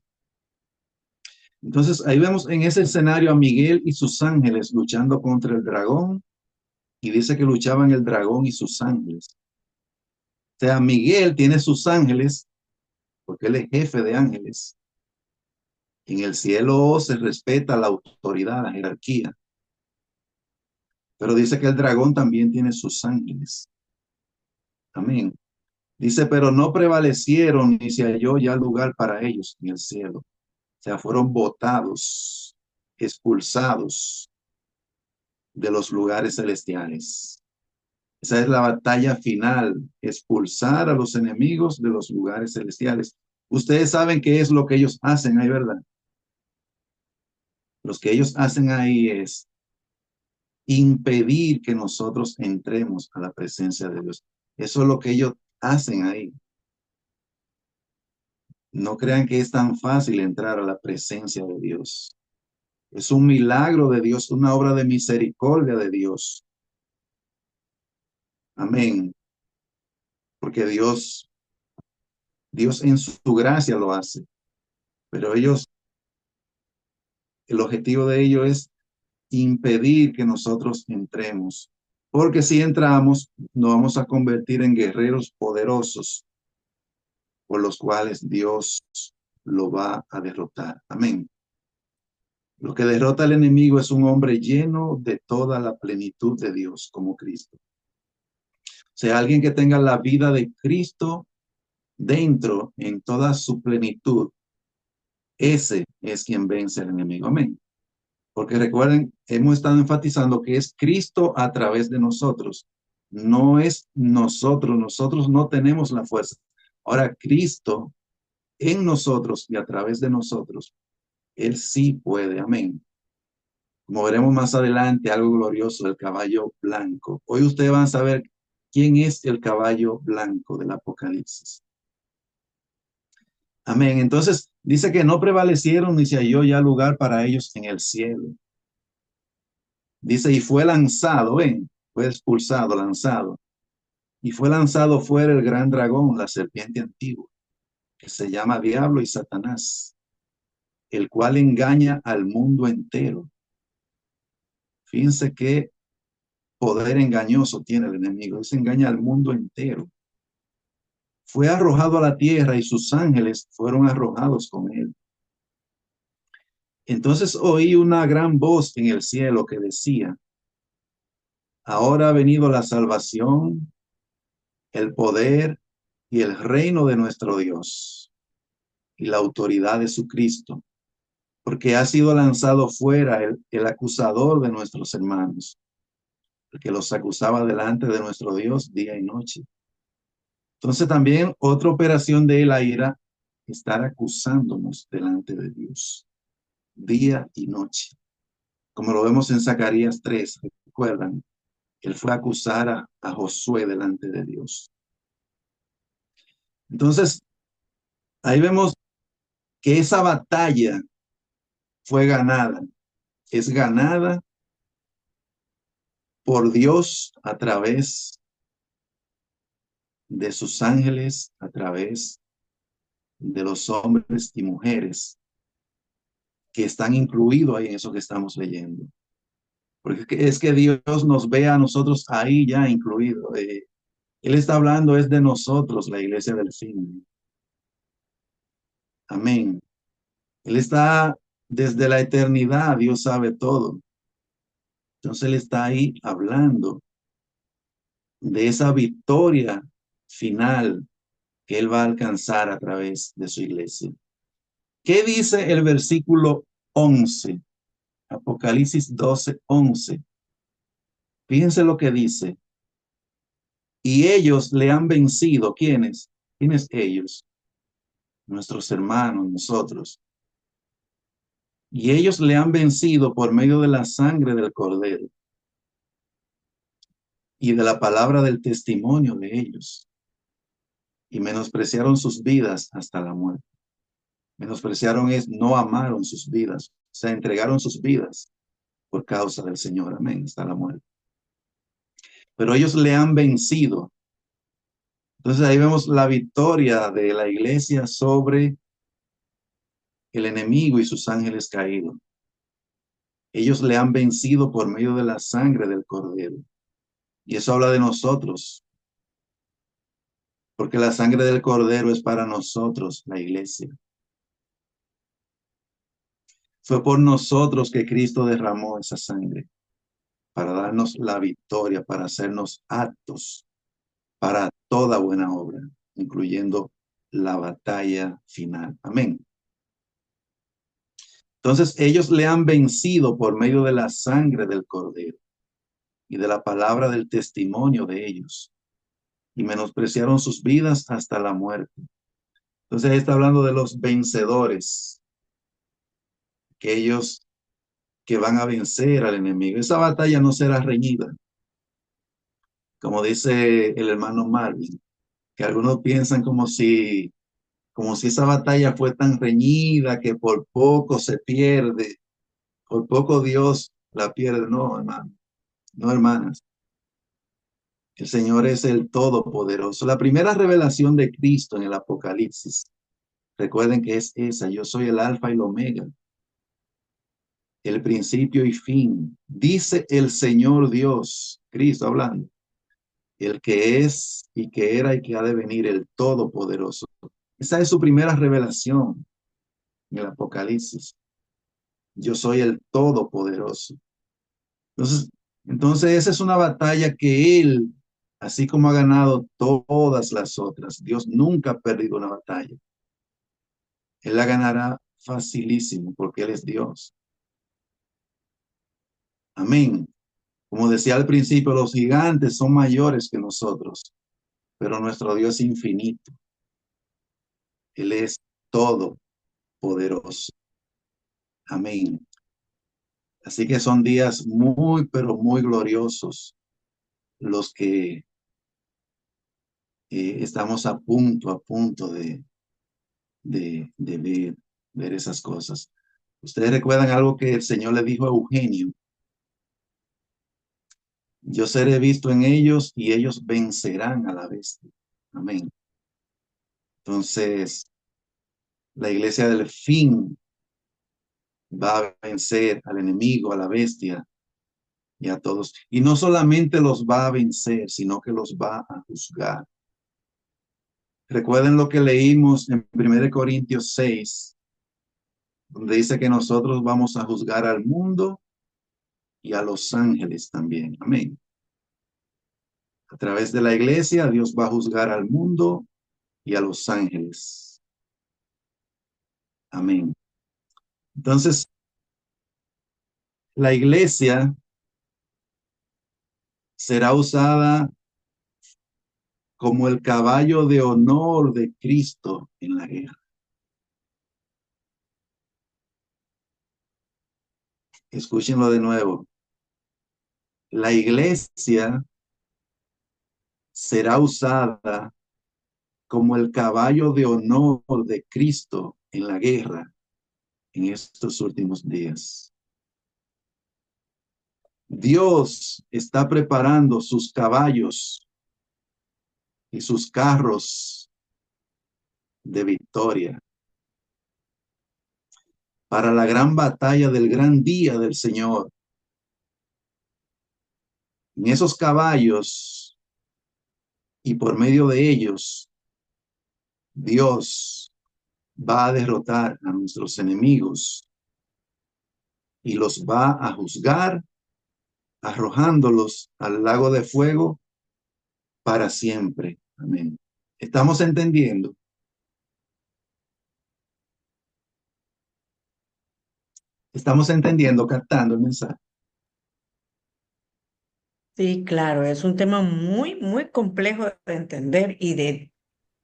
Entonces, ahí vemos en ese escenario a Miguel y sus ángeles luchando contra el dragón, y dice que luchaban el dragón y sus ángeles. O sea, Miguel tiene sus ángeles, porque él es jefe de ángeles. En el cielo se respeta la autoridad, la jerarquía. Pero dice que el dragón también tiene sus ángeles. Amén. Dice, pero no prevalecieron ni se halló ya lugar para ellos en el cielo. O sea, fueron botados, expulsados de los lugares celestiales. Esa es la batalla final, expulsar a los enemigos de los lugares celestiales. Ustedes saben qué es lo que ellos hacen ahí, ¿verdad? Lo que ellos hacen ahí es impedir que nosotros entremos a la presencia de Dios. Eso es lo que ellos hacen ahí. No crean que es tan fácil entrar a la presencia de Dios. Es un milagro de Dios, una obra de misericordia de Dios. Amén. Porque Dios en su gracia lo hace. Pero el objetivo de ellos es impedir que nosotros entremos. Porque si entramos, nos vamos a convertir en guerreros poderosos por los cuales Dios lo va a derrotar. Amén. Lo que derrota al enemigo es un hombre lleno de toda la plenitud de Dios, como Cristo. O sea, alguien que tenga la vida de Cristo dentro, en toda su plenitud, ese es quien vence al enemigo. Amén. Porque recuerden, hemos estado enfatizando que es Cristo a través de nosotros. No es nosotros no tenemos la fuerza. Ahora, Cristo en nosotros y a través de nosotros, Él sí puede. Amén. Como veremos más adelante, algo glorioso, el caballo blanco. Hoy ustedes van a saber quién es el caballo blanco del Apocalipsis. Amén. Entonces, dice que no prevalecieron ni se halló ya lugar para ellos en el cielo. Dice, y fue lanzado, fue expulsado, lanzado. Y fue lanzado fuera el gran dragón, la serpiente antigua, que se llama Diablo y Satanás, el cual engaña al mundo entero. Fíjense qué poder engañoso tiene el enemigo. Se engaña al mundo entero. Fue arrojado a la tierra y sus ángeles fueron arrojados con él. Entonces oí una gran voz en el cielo que decía, ahora ha venido la salvación, el poder y el reino de nuestro Dios y la autoridad de su Cristo, porque ha sido lanzado fuera el acusador de nuestros hermanos, el que los acusaba delante de nuestro Dios día y noche. Entonces también otra operación de él era estar acusándonos delante de Dios, día y noche. Como lo vemos en Zacarías 3, recuerdan, él fue a acusar a Josué delante de Dios. Entonces, ahí vemos que esa batalla fue ganada, es ganada por Dios a través de sus ángeles, a través de los hombres y mujeres que están incluidos ahí en eso que estamos leyendo. Porque es que Dios nos ve a nosotros ahí ya incluido. Él está hablando es de nosotros, la iglesia del fin. Amén. Él está desde la eternidad, Dios sabe todo. Entonces él está ahí hablando de esa victoria final que él va a alcanzar a través de su iglesia. ¿Qué dice el versículo 11? Apocalipsis 12:11. Fíjense lo que dice. Y ellos le han vencido. ¿Quiénes? ¿Quiénes ellos? Nuestros hermanos, nosotros. Y ellos le han vencido por medio de la sangre del Cordero y de la palabra del testimonio de ellos. Y menospreciaron sus vidas hasta la muerte. Menospreciaron es no amaron sus vidas. O sea, entregaron sus vidas por causa del Señor. Amén. Hasta la muerte. Pero ellos le han vencido. Entonces ahí vemos la victoria de la iglesia sobre el enemigo y sus ángeles caídos. Ellos le han vencido por medio de la sangre del Cordero. Y eso habla de nosotros, porque la sangre del Cordero es para nosotros, la iglesia. Fue por nosotros que Cristo derramó esa sangre, para darnos la victoria, para hacernos aptos para toda buena obra, incluyendo la batalla final. Amén. Entonces ellos le han vencido por medio de la sangre del Cordero y de la palabra del testimonio de ellos, y menospreciaron sus vidas hasta la muerte. Entonces ahí está hablando de los vencedores, aquellos que van a vencer al enemigo. Esa batalla no será reñida, como dice el hermano Marvin, que algunos piensan como si esa batalla fue tan reñida que por poco se pierde, por poco Dios la pierde. No, hermano, no, hermanas. El Señor es el Todopoderoso. La primera revelación de Cristo en el Apocalipsis, recuerden que es esa: yo soy el Alfa y el Omega, el principio y fin. Dice el Señor Dios, Cristo hablando, el que es y que era y que ha de venir, el Todopoderoso. Esa es su primera revelación en el Apocalipsis. Yo soy el Todopoderoso. Entonces esa es una batalla que Él, así como ha ganado todas las otras, Dios nunca ha perdido una batalla. Él la ganará facilísimo porque Él es Dios. Amén. Como decía al principio, los gigantes son mayores que nosotros, pero nuestro Dios es infinito. Él es todopoderoso. Amén. Así que son días muy, pero muy gloriosos los que estamos a punto de ver esas cosas. Ustedes recuerdan algo que el Señor le dijo a Eugenio: yo seré visto en ellos y ellos vencerán a la bestia. Amén. Entonces, la iglesia del fin va a vencer al enemigo, a la bestia y a todos. Y no solamente los va a vencer, sino que los va a juzgar. Recuerden lo que leímos en 1 Corintios 6, donde dice que nosotros vamos a juzgar al mundo y a los ángeles también. Amén. A través de la iglesia, Dios va a juzgar al mundo y a los ángeles. Amén. Entonces, la iglesia será usada como el caballo de honor de Cristo en la guerra. Escúchenlo de nuevo. La iglesia será usada como el caballo de honor de Cristo en la guerra en estos últimos días. Dios está preparando sus caballos y sus carros de victoria para la gran batalla del gran día del Señor. En esos caballos y por medio de ellos, Dios va a derrotar a nuestros enemigos y los va a juzgar arrojándolos al lago de fuego para siempre. Amén. ¿Estamos entendiendo? ¿Estamos entendiendo, captando el mensaje? Sí, claro, es un tema muy, muy complejo de entender y de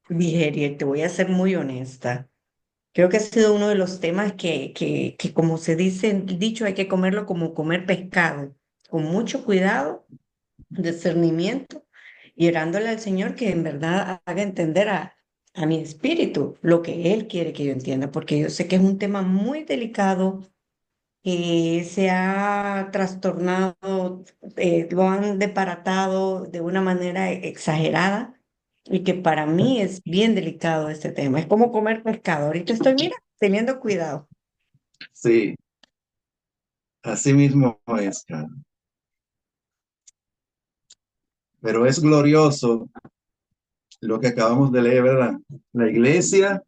digerir. Te voy a ser muy honesta. Creo que ha sido uno de los temas que como se dice en el dicho, hay que comerlo como comer pescado, con mucho cuidado, discernimiento y orándole al Señor que en verdad haga entender a mi espíritu lo que Él quiere que yo entienda, porque yo sé que es un tema muy delicado, que se ha trastornado, lo han desbaratado de una manera exagerada y que para mí es bien delicado este tema. Es como comer pescado. Ahorita estoy, mira, teniendo cuidado. Sí, así mismo es, Carol. Pero es glorioso lo que acabamos de leer, ¿verdad? La iglesia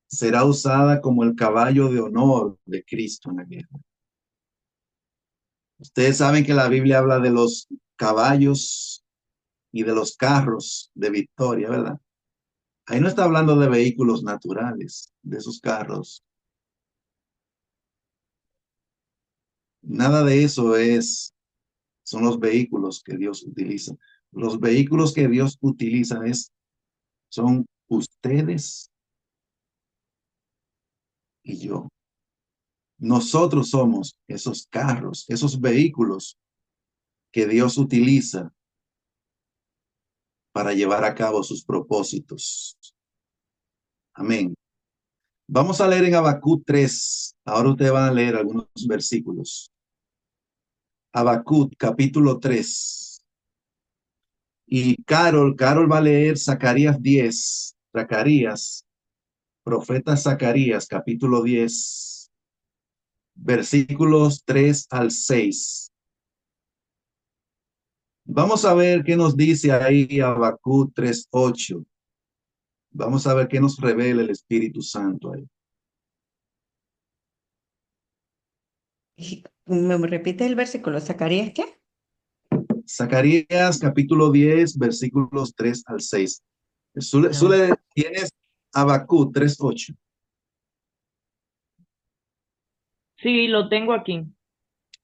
será usada como el caballo de honor de Cristo en la guerra. Ustedes saben que la Biblia habla de los caballos y de los carros de victoria, ¿verdad? Ahí no está hablando de vehículos naturales, de esos carros. Nada de eso son los vehículos que Dios utiliza. Los vehículos que Dios utiliza son ustedes y yo. Nosotros somos esos carros, esos vehículos que Dios utiliza para llevar a cabo sus propósitos. Amén. Vamos a leer en Habacuc 3. Ahora ustedes van a leer algunos versículos. Habacuc, capítulo 3. Y Carol va a leer Zacarías 10. Zacarías, profeta Zacarías, capítulo 10, versículos 3 al 6. Vamos a ver qué nos dice ahí Habacuc 3:8. Vamos a ver qué nos revela el Espíritu Santo ahí. ¿Me repite el versículo? ¿Zacarías qué? Zacarías capítulo 10, versículos 3 al 6. No. Tienes Habacuc 3:8. Sí, lo tengo aquí.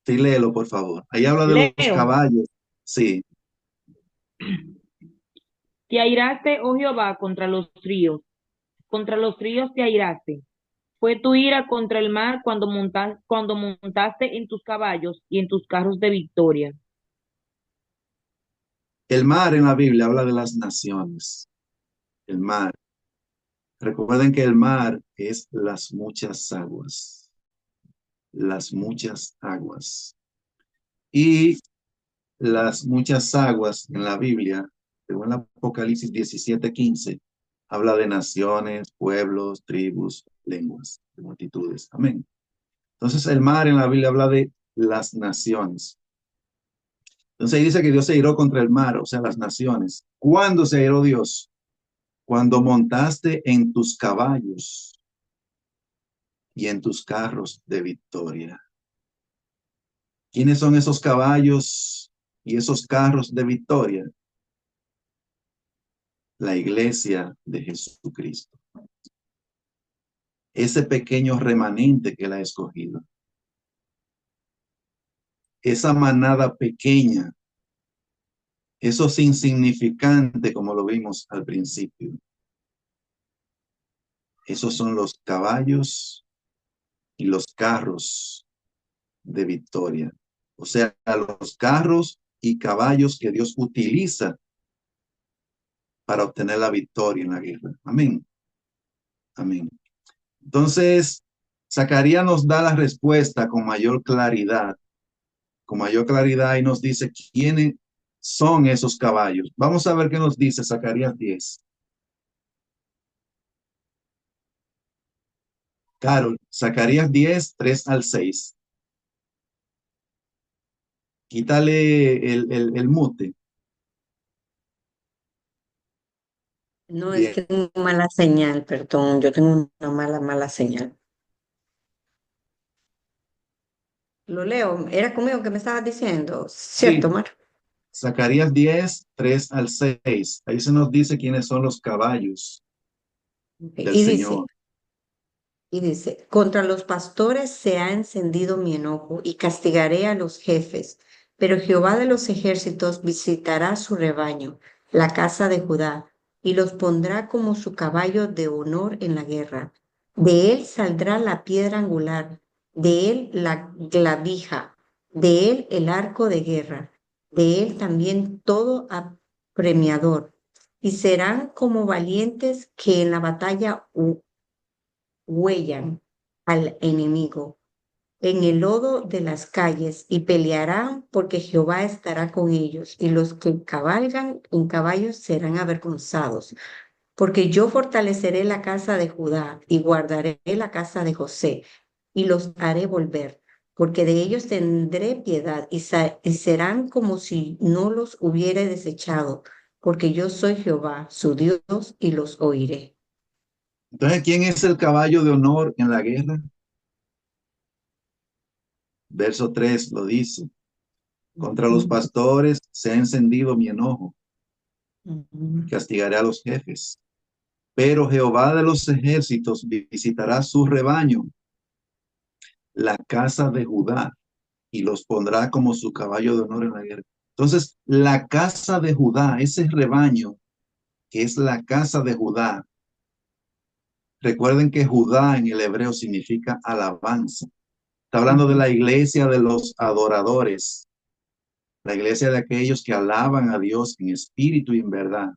Sí, léelo, por favor. Ahí habla de los Leo, caballos. Sí. te airaste, oh Jehová, contra los ríos te airaste. Fue tu ira contra el mar cuando montaste en tus caballos y en tus carros de victoria. El mar en la Biblia habla de las naciones. El mar. Recuerden que el mar es las muchas aguas. Las muchas aguas. Y las muchas aguas en la Biblia, según el Apocalipsis 17:15, habla de naciones, pueblos, tribus, lenguas, de multitudes. Amén. Entonces el mar en la Biblia habla de las naciones. Entonces ahí dice que Dios se airó contra el mar, o sea, las naciones. ¿Cuándo se airó Dios? Cuando montaste en tus caballos y en tus carros de victoria. ¿Quiénes son esos caballos y esos carros de victoria? La iglesia de Jesucristo. Ese pequeño remanente que Él ha escogido. Esa manada pequeña, esos insignificantes como lo vimos al principio. Esos son los caballos y los carros de victoria. O sea, los carros y caballos que Dios utiliza para obtener la victoria en la guerra. Amén. Amén. Entonces, Zacarías nos da la respuesta con mayor claridad y nos dice quiénes son esos caballos. Vamos a ver qué nos dice Zacarías 10. Carol, Zacarías 10, 3 al 6. Quítale el mute. No, es Bien. que tengo mala señal, perdón. Yo tengo una mala señal. lo leo. Era conmigo que me estabas diciendo, ¿cierto, Sí, Omar? Zacarías 10, 3 al 6. Ahí se nos dice quiénes son los caballos Ok, del Señor. y dice, contra los pastores se ha encendido mi enojo y castigaré a los jefes, pero Jehová de los ejércitos visitará su rebaño, la casa de Judá, y los pondrá como su caballo de honor en la guerra. De él saldrá la piedra angular, de él la clavija, de él el arco de guerra, de él también todo apremiador, y serán como valientes que en la batalla huellan al enemigo en el lodo de las calles y pelearán porque Jehová estará con ellos y los que cabalgan en caballos serán avergonzados. Porque yo fortaleceré la casa de Judá y guardaré la casa de José y los haré volver, porque de ellos tendré piedad y serán como si no los hubiera desechado, porque yo soy Jehová, su Dios, y los oiré. Entonces, ¿quién es el caballo de honor en la guerra? Verso 3 lo dice. Contra los Ujú, pastores se ha encendido mi enojo y ujú. castigaré a los jefes. Pero Jehová de los ejércitos visitará su rebaño, la casa de Judá, y los pondrá como su caballo de honor en la guerra. Entonces, la casa de Judá, ese rebaño que es la casa de Judá, recuerden que Judá en el hebreo significa alabanza. Está hablando de Ujú. la iglesia de los adoradores, la iglesia de aquellos que alaban a Dios en espíritu y en verdad.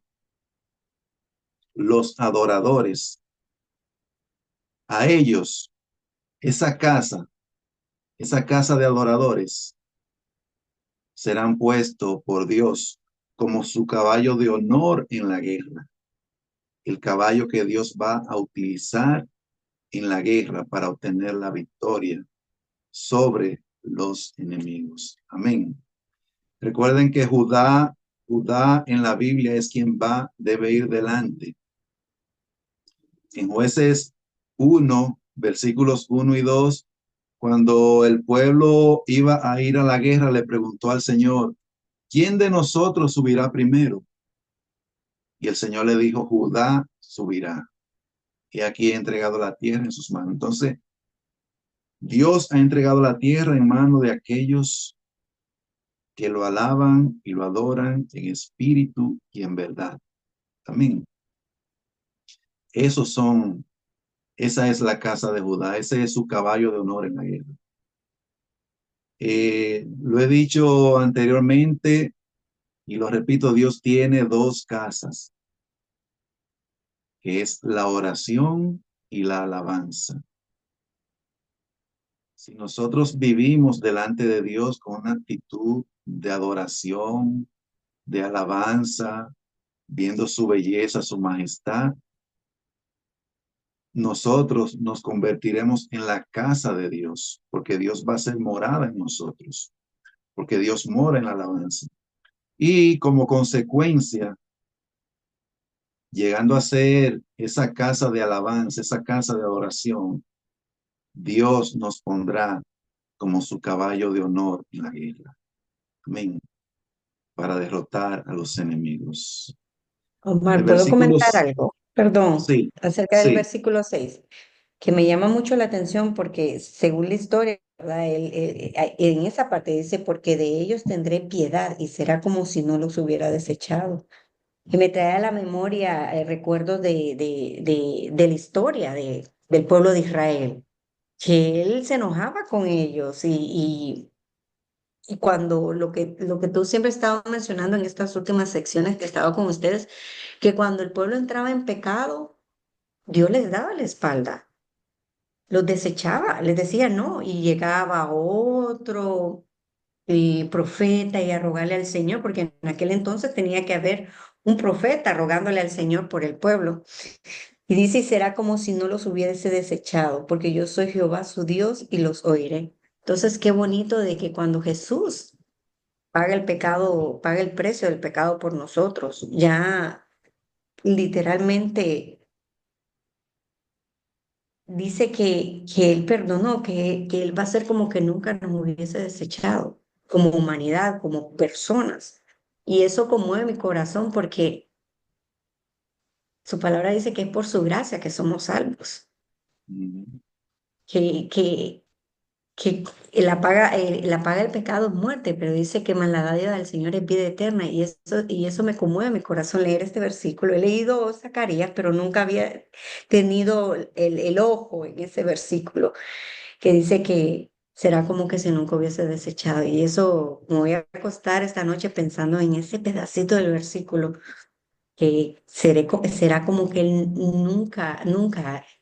Los adoradores, a ellos, esa casa de adoradores, serán puestos por Dios como su caballo de honor en la guerra, el caballo que Dios va a utilizar en la guerra para obtener la victoria sobre los enemigos. Amén. Recuerden que Judá en la Biblia es quien debe ir delante. En Jueces 1, versículos 1 y 2, cuando el pueblo iba a ir a la guerra, le preguntó al Señor, ¿quién de nosotros subirá primero? Y el Señor le dijo, Judá subirá. Y aquí he entregado la tierra en sus manos. Entonces, Dios ha entregado la tierra en manos de aquellos que lo alaban y lo adoran en espíritu y en verdad. Amén. Esos son, esa es la casa de Judá, ese es su caballo de honor en la guerra. Lo he dicho anteriormente y lo repito, Dios tiene dos casas, que es la oración y la alabanza. Si nosotros vivimos delante de Dios con una actitud de adoración, de alabanza, viendo su belleza, su majestad, nosotros nos convertiremos en la casa de Dios, porque Dios va a ser morada en nosotros, porque Dios mora en la alabanza. Y como consecuencia, llegando a ser esa casa de alabanza, esa casa de adoración, Dios nos pondrá como su caballo de honor en la guerra. Amén. Para derrotar a los enemigos. El Omar, ¿puedo versículo, comentar algo? Perdón, sí, acerca del sí, versículo 6, que me llama mucho la atención porque según la historia, ¿verdad? En esa parte dice, porque de ellos tendré piedad y será como si no los hubiera desechado. Y me trae a la memoria recuerdos de la historia del pueblo de Israel, que él se enojaba con ellos y cuando lo que tú siempre estabas mencionando en estas últimas secciones que he estado con ustedes, que cuando el pueblo entraba en pecado, Dios les daba la espalda, los desechaba, les decía no, y llegaba otro profeta y a rogarle al Señor, porque en aquel entonces tenía que haber un profeta rogándole al Señor por el pueblo. Y dice, y será como si no los hubiese desechado, porque yo soy Jehová su Dios y los oiré. Entonces, qué bonito de que cuando Jesús paga el pecado, paga el precio del pecado por nosotros, ya literalmente dice que Él perdonó, que Él va a ser como que nunca nos hubiese desechado, como humanidad, como personas. Y eso conmueve mi corazón porque su palabra dice que es por su gracia que somos salvos, Ujú. que, que, que la paga del pecado es muerte, pero dice que más la dádiva del Señor es vida eterna, y eso me conmueve mi corazón leer este versículo. He leído Zacarías, pero nunca había tenido el ojo en ese versículo que dice que será como que si nunca hubiese desechado. Y eso me voy a acostar esta noche pensando en ese pedacito del versículo, que será como que él nunca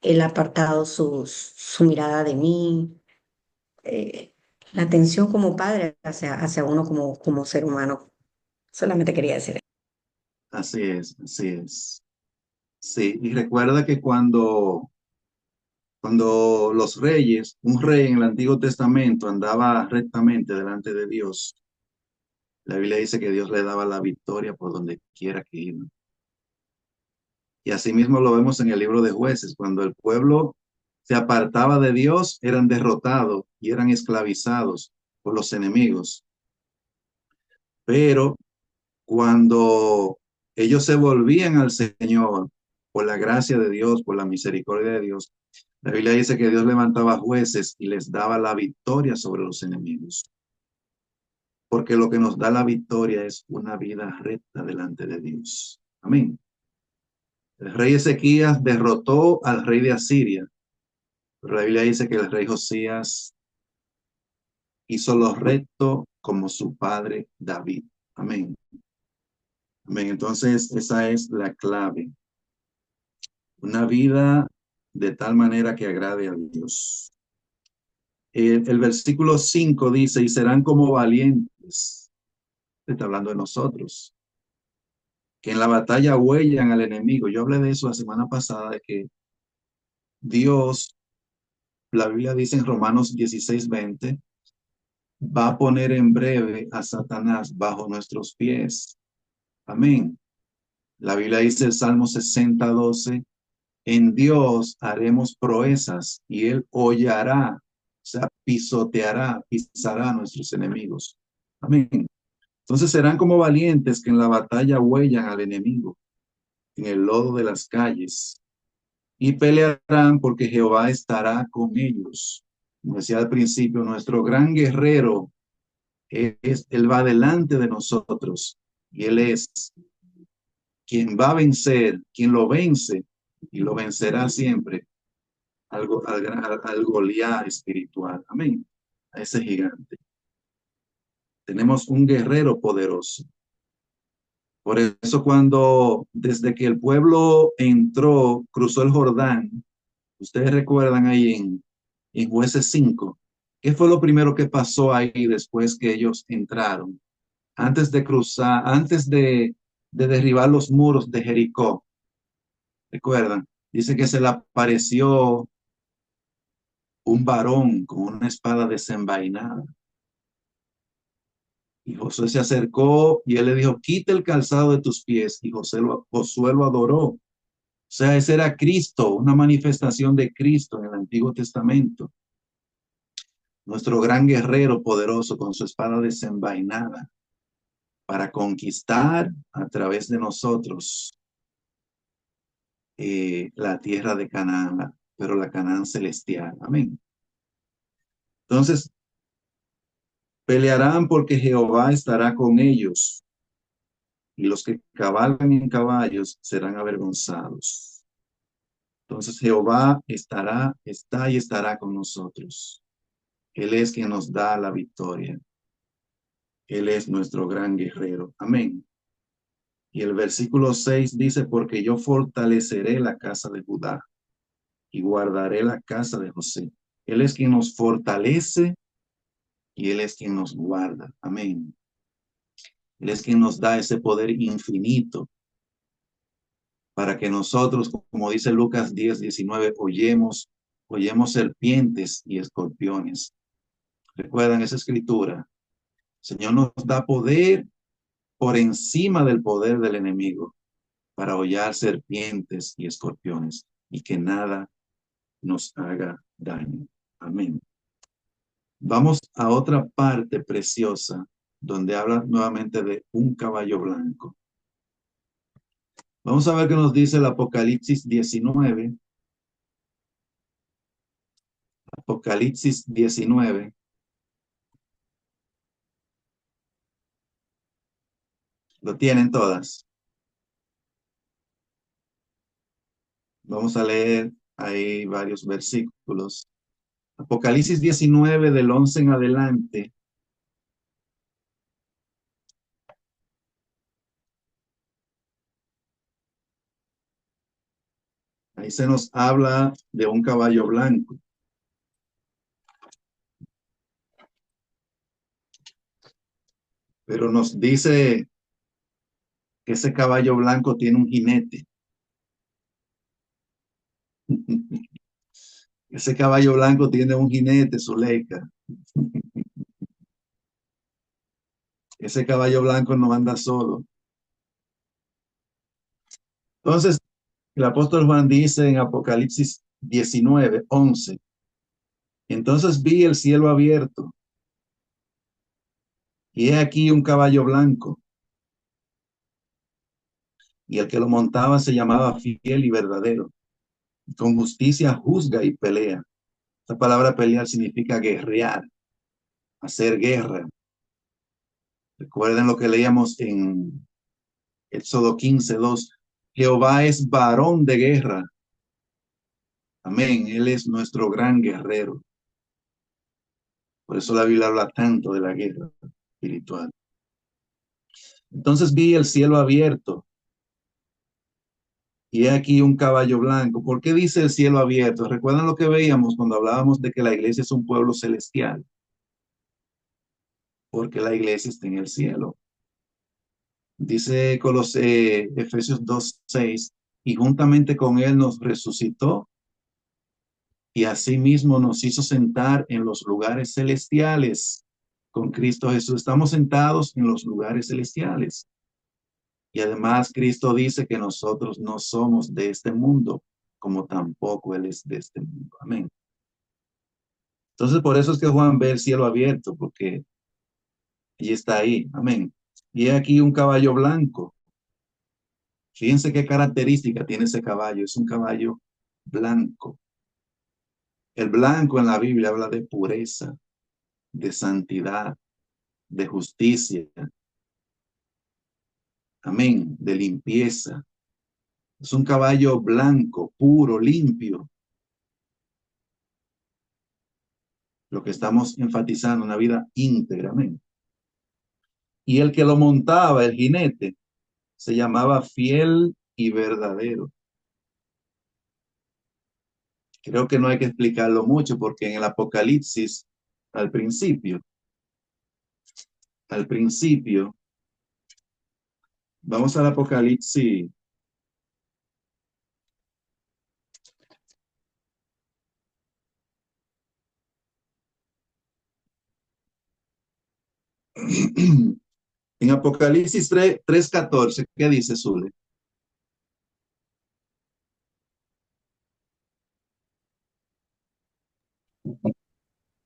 él ha apartado su mirada de mí, eh, la atención como padre hacia uno como ser humano. Solamente quería decir. Así es, así es. Sí, y recuerda que cuando los reyes, un rey en el Antiguo Testamento andaba rectamente delante de Dios, la Biblia dice que Dios le daba la victoria por donde quiera que iba. Y asimismo lo vemos en el libro de Jueces, cuando el pueblo se apartaba de Dios, eran derrotados y eran esclavizados por los enemigos. Pero cuando ellos se volvían al Señor, por la gracia de Dios, por la misericordia de Dios, la Biblia dice que Dios levantaba jueces y les daba la victoria sobre los enemigos. Porque lo que nos da la victoria es una vida recta delante de Dios. Amén. El rey Ezequías derrotó al rey de Asiria, pero la Biblia dice que el rey Josías hizo lo recto como su padre David. Amén. Amén. Entonces, esa es la clave. Una vida de tal manera que agrade a Dios. El versículo 5 dice, y serán como valientes. Está hablando de nosotros, que en la batalla huellan al enemigo. Yo hablé de eso la semana pasada, de que Dios, la Biblia dice en Romanos 16:20, va a poner en breve a Satanás bajo nuestros pies. Amén. La Biblia dice el Salmo 60:12, en Dios haremos proezas y Él hollará, o sea, pisoteará, pisará a nuestros enemigos. Amén. Entonces serán como valientes que en la batalla huellan al enemigo, en el lodo de las calles, y pelearán porque Jehová estará con ellos. Como decía al principio, nuestro gran guerrero él va delante de nosotros y Él es quien va a vencer, quien lo vence y lo vencerá siempre al Goliat espiritual. Amén. A ese gigante. Tenemos un guerrero poderoso. Por eso cuando desde que el pueblo entró, cruzó el Jordán, ustedes recuerdan ahí en Jueces 5, ¿qué fue lo primero que pasó ahí después que ellos entraron? Antes de cruzar, antes de derribar los muros de Jericó. ¿Recuerdan? Dice que se le apareció un varón con una espada desenvainada. Y Josué se acercó y él le dijo, quita el calzado de tus pies. Y Josué lo adoró. O sea, ese era Cristo, una manifestación de Cristo en el Antiguo Testamento. Nuestro gran guerrero poderoso con su espada desenvainada para conquistar a través de nosotros la tierra de Canaán, pero la Canaán celestial. Amén. Entonces, pelearán porque Jehová estará con ellos y los que cabalgan en caballos serán avergonzados. Entonces Jehová está y estará con nosotros. Él es quien nos da la victoria. Él es nuestro gran guerrero. Amén. Y el versículo 6 dice, porque yo fortaleceré la casa de Judá y guardaré la casa de José. Él es quien nos fortalece y Él es quien nos guarda. Amén. Él es quien nos da ese poder infinito para que nosotros, como dice Lucas 10:19, hollemos serpientes y escorpiones. ¿Recuerdan esa escritura? El Señor nos da poder por encima del poder del enemigo para hollar serpientes y escorpiones y que nada nos haga daño. Amén. Vamos a otra parte preciosa donde habla nuevamente de un caballo blanco. Vamos a ver qué nos dice el Apocalipsis 19. Apocalipsis 19. ¿Lo tienen todas? Vamos a leer ahí varios versículos. Apocalipsis 19 del 11 en adelante. Ahí se nos habla de un caballo blanco. Pero nos dice que ese caballo blanco tiene un jinete. Ese caballo blanco tiene un jinete, Zuleika. Ese caballo blanco no anda solo. Entonces, el apóstol Juan dice en Apocalipsis 19, 11. Entonces vi el cielo abierto, y he aquí un caballo blanco, y el que lo montaba se llamaba Fiel y Verdadero. Con justicia juzga y pelea. Esta palabra pelear significa guerrear, hacer guerra. Recuerden lo que leíamos en Éxodo 15:2. Jehová es varón de guerra. Amén. Él es nuestro gran guerrero. Por eso la Biblia habla tanto de la guerra espiritual. Entonces vi el cielo abierto, y he aquí un caballo blanco. ¿Por qué dice el cielo abierto? ¿Recuerdan lo que veíamos cuando hablábamos de que la iglesia es un pueblo celestial? Porque la iglesia está en el cielo. Dice Efesios 2:6, y juntamente con él nos resucitó y asimismo nos hizo sentar en los lugares celestiales con Cristo Jesús. Estamos sentados en los lugares celestiales. Y además Cristo dice que nosotros no somos de este mundo, como tampoco Él es de este mundo. Amén. Entonces por eso es que Juan ve el cielo abierto, porque allí está ahí. Amén. Y aquí un caballo blanco. Fíjense qué característica tiene ese caballo. Es un caballo blanco. El blanco en la Biblia habla de pureza, de santidad, de justicia. Amén. De limpieza. Es un caballo blanco, puro, limpio. Lo que estamos enfatizando, una vida íntegra. Amén. Y el que lo montaba, el jinete, se llamaba Fiel y Verdadero. Creo que no hay que explicarlo mucho porque en el Apocalipsis, al principio, vamos al Apocalipsis. En Apocalipsis 3:14, ¿qué dice Zule?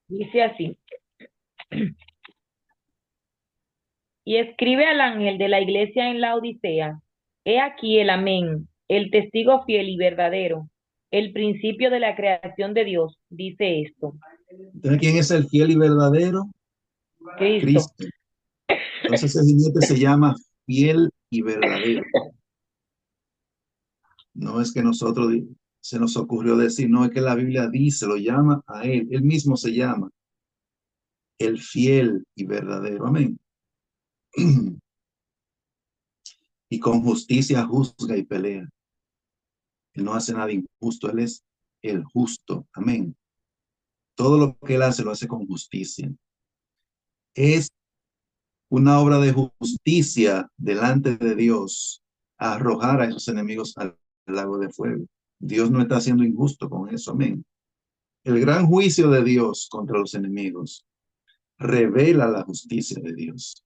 Dice así: y escribe al ángel de la iglesia en la Odisea: he aquí el amén, el testigo fiel y verdadero, el principio de la creación de Dios, dice esto. Entonces, ¿quién es el fiel y verdadero? Cristo. Cristo. Entonces el jinete se llama Fiel y Verdadero. No es que nosotros se nos ocurrió decir, no es que la Biblia dice, lo llama a él. Él mismo se llama el fiel y verdadero. Amén. Y con justicia juzga y pelea. Él no hace nada injusto, Él es el justo. Amén. Todo lo que Él hace, lo hace con justicia. Es una obra de justicia delante de Dios arrojar a esos enemigos al lago de fuego. Dios no está siendo injusto con eso. Amén. El gran juicio de Dios contra los enemigos revela la justicia de Dios.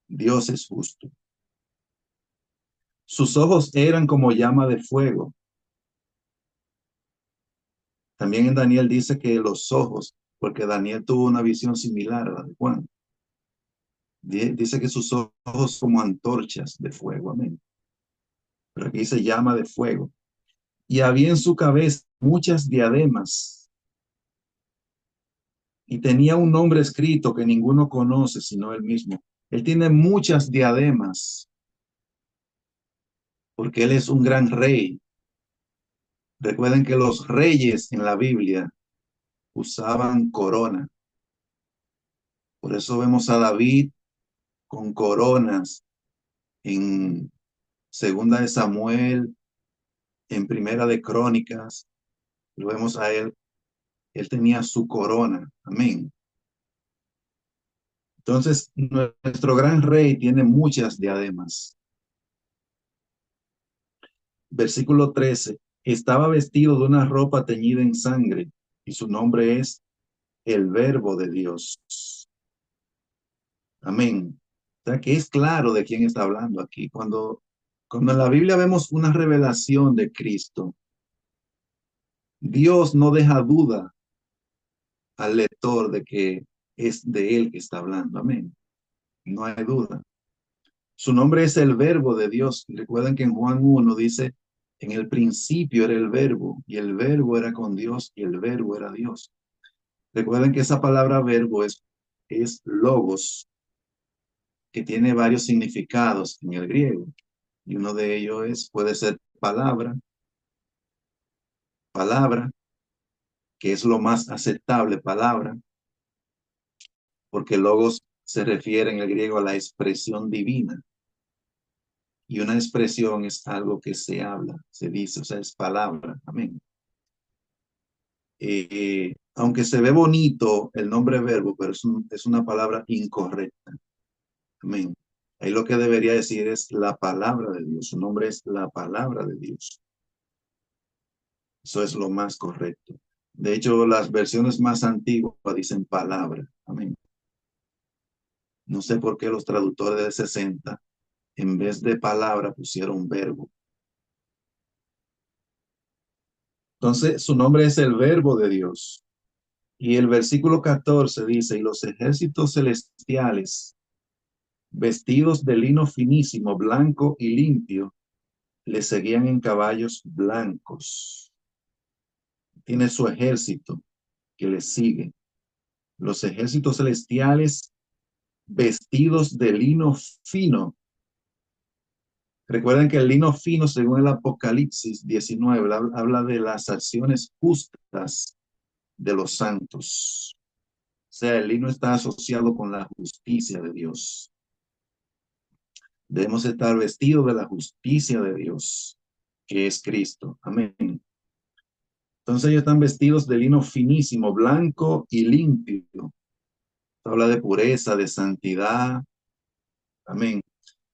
Dios es justo. Sus ojos eran como llama de fuego. También en Daniel dice que los ojos, porque Daniel tuvo una visión similar a la de Juan. Dice que sus ojos como antorchas de fuego, amén. Pero aquí dice llama de fuego. Y había en su cabeza muchas diademas, y tenía un nombre escrito que ninguno conoce sino él mismo. Él tiene muchas diademas, porque él es un gran rey. Recuerden que los reyes en la Biblia usaban corona. Por eso vemos a David con coronas en Segunda de Samuel, en Primera de Crónicas. Lo vemos a él tenía su corona. Amén. Entonces, nuestro gran rey tiene muchas diademas. Versículo 13. Estaba vestido de una ropa teñida en sangre, y su nombre es el Verbo de Dios. Amén. O sea que es claro de quién está hablando aquí. Cuando en la Biblia vemos una revelación de Cristo, Dios no deja duda al lector de que es de él que está hablando. Amén. No hay duda. Su nombre es el Verbo de Dios. Recuerden que en Juan 1 dice, en el principio era el Verbo, y el Verbo era con Dios, y el Verbo era Dios. Recuerden que esa palabra verbo es logos, que tiene varios significados en el griego. Y uno de ellos puede ser palabra, que es lo más aceptable, palabra, porque logos se refiere en el griego a la expresión divina. Y una expresión es algo que se habla, se dice, o sea, es palabra. Amén. Aunque se ve bonito el nombre verbo, pero es una palabra incorrecta. Amén. Ahí lo que debería decir es la palabra de Dios. Su nombre es la palabra de Dios. Eso es lo más correcto. De hecho, las versiones más antiguas dicen palabra. Amén. No sé por qué los traductores de 60, en vez de palabra, pusieron verbo. Entonces, su nombre es el Verbo de Dios. Y el versículo 14 dice, y los ejércitos celestiales, vestidos de lino finísimo, blanco y limpio, le seguían en caballos blancos. Tiene su ejército que le sigue. Los ejércitos celestiales vestidos de lino fino. Recuerden que el lino fino, según el Apocalipsis 19, habla de las acciones justas de los santos. O sea, el lino está asociado con la justicia de Dios. Debemos estar vestidos de la justicia de Dios, que es Cristo. Amén. Entonces ellos están vestidos de lino finísimo, blanco y limpio. Habla de pureza, de santidad. Amén.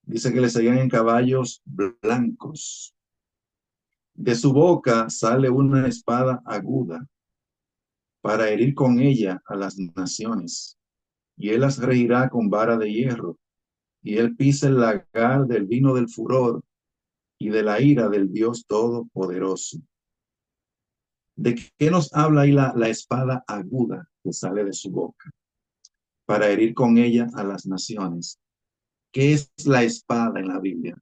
Dice que le seguían en caballos blancos. De su boca sale una espada aguda para herir con ella a las naciones. Y él las regirá con vara de hierro. Y él pisa el lagar del vino del furor y de la ira del Dios Todopoderoso. ¿De qué nos habla ahí la espada aguda que sale de su boca? Para herir con ella a las naciones. ¿Qué es la espada en la Biblia?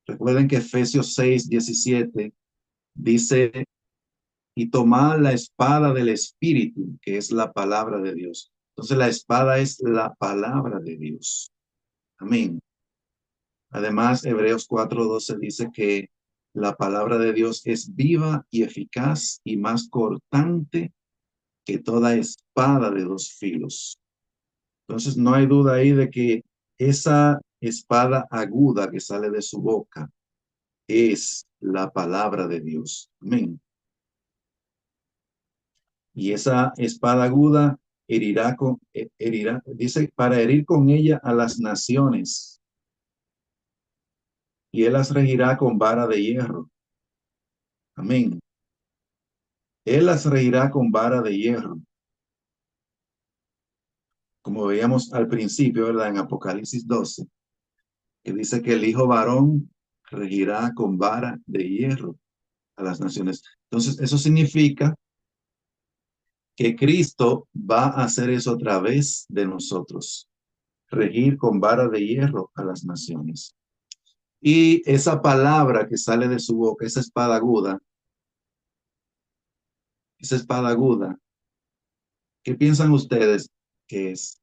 Recuerden que Efesios 6:17 dice, y tomad la espada del Espíritu, que es la palabra de Dios. Entonces la espada es la palabra de Dios. Amén. Además, Hebreos 4:12 dice que la palabra de Dios es viva y eficaz y más cortante que toda espada de dos filos. Entonces, no hay duda ahí de que esa espada aguda que sale de su boca es la palabra de Dios. Amén. Y esa espada aguda herirá, dice, para herir con ella a las naciones. Y él las regirá con vara de hierro. Amén. Él las regirá con vara de hierro. Como veíamos al principio, ¿verdad? En Apocalipsis 12, que dice que el hijo varón regirá con vara de hierro a las naciones. Entonces, eso significa que Cristo va a hacer eso a través de nosotros, regir con vara de hierro a las naciones. Y esa palabra que sale de su boca, esa espada aguda, ¿qué piensan ustedes que es?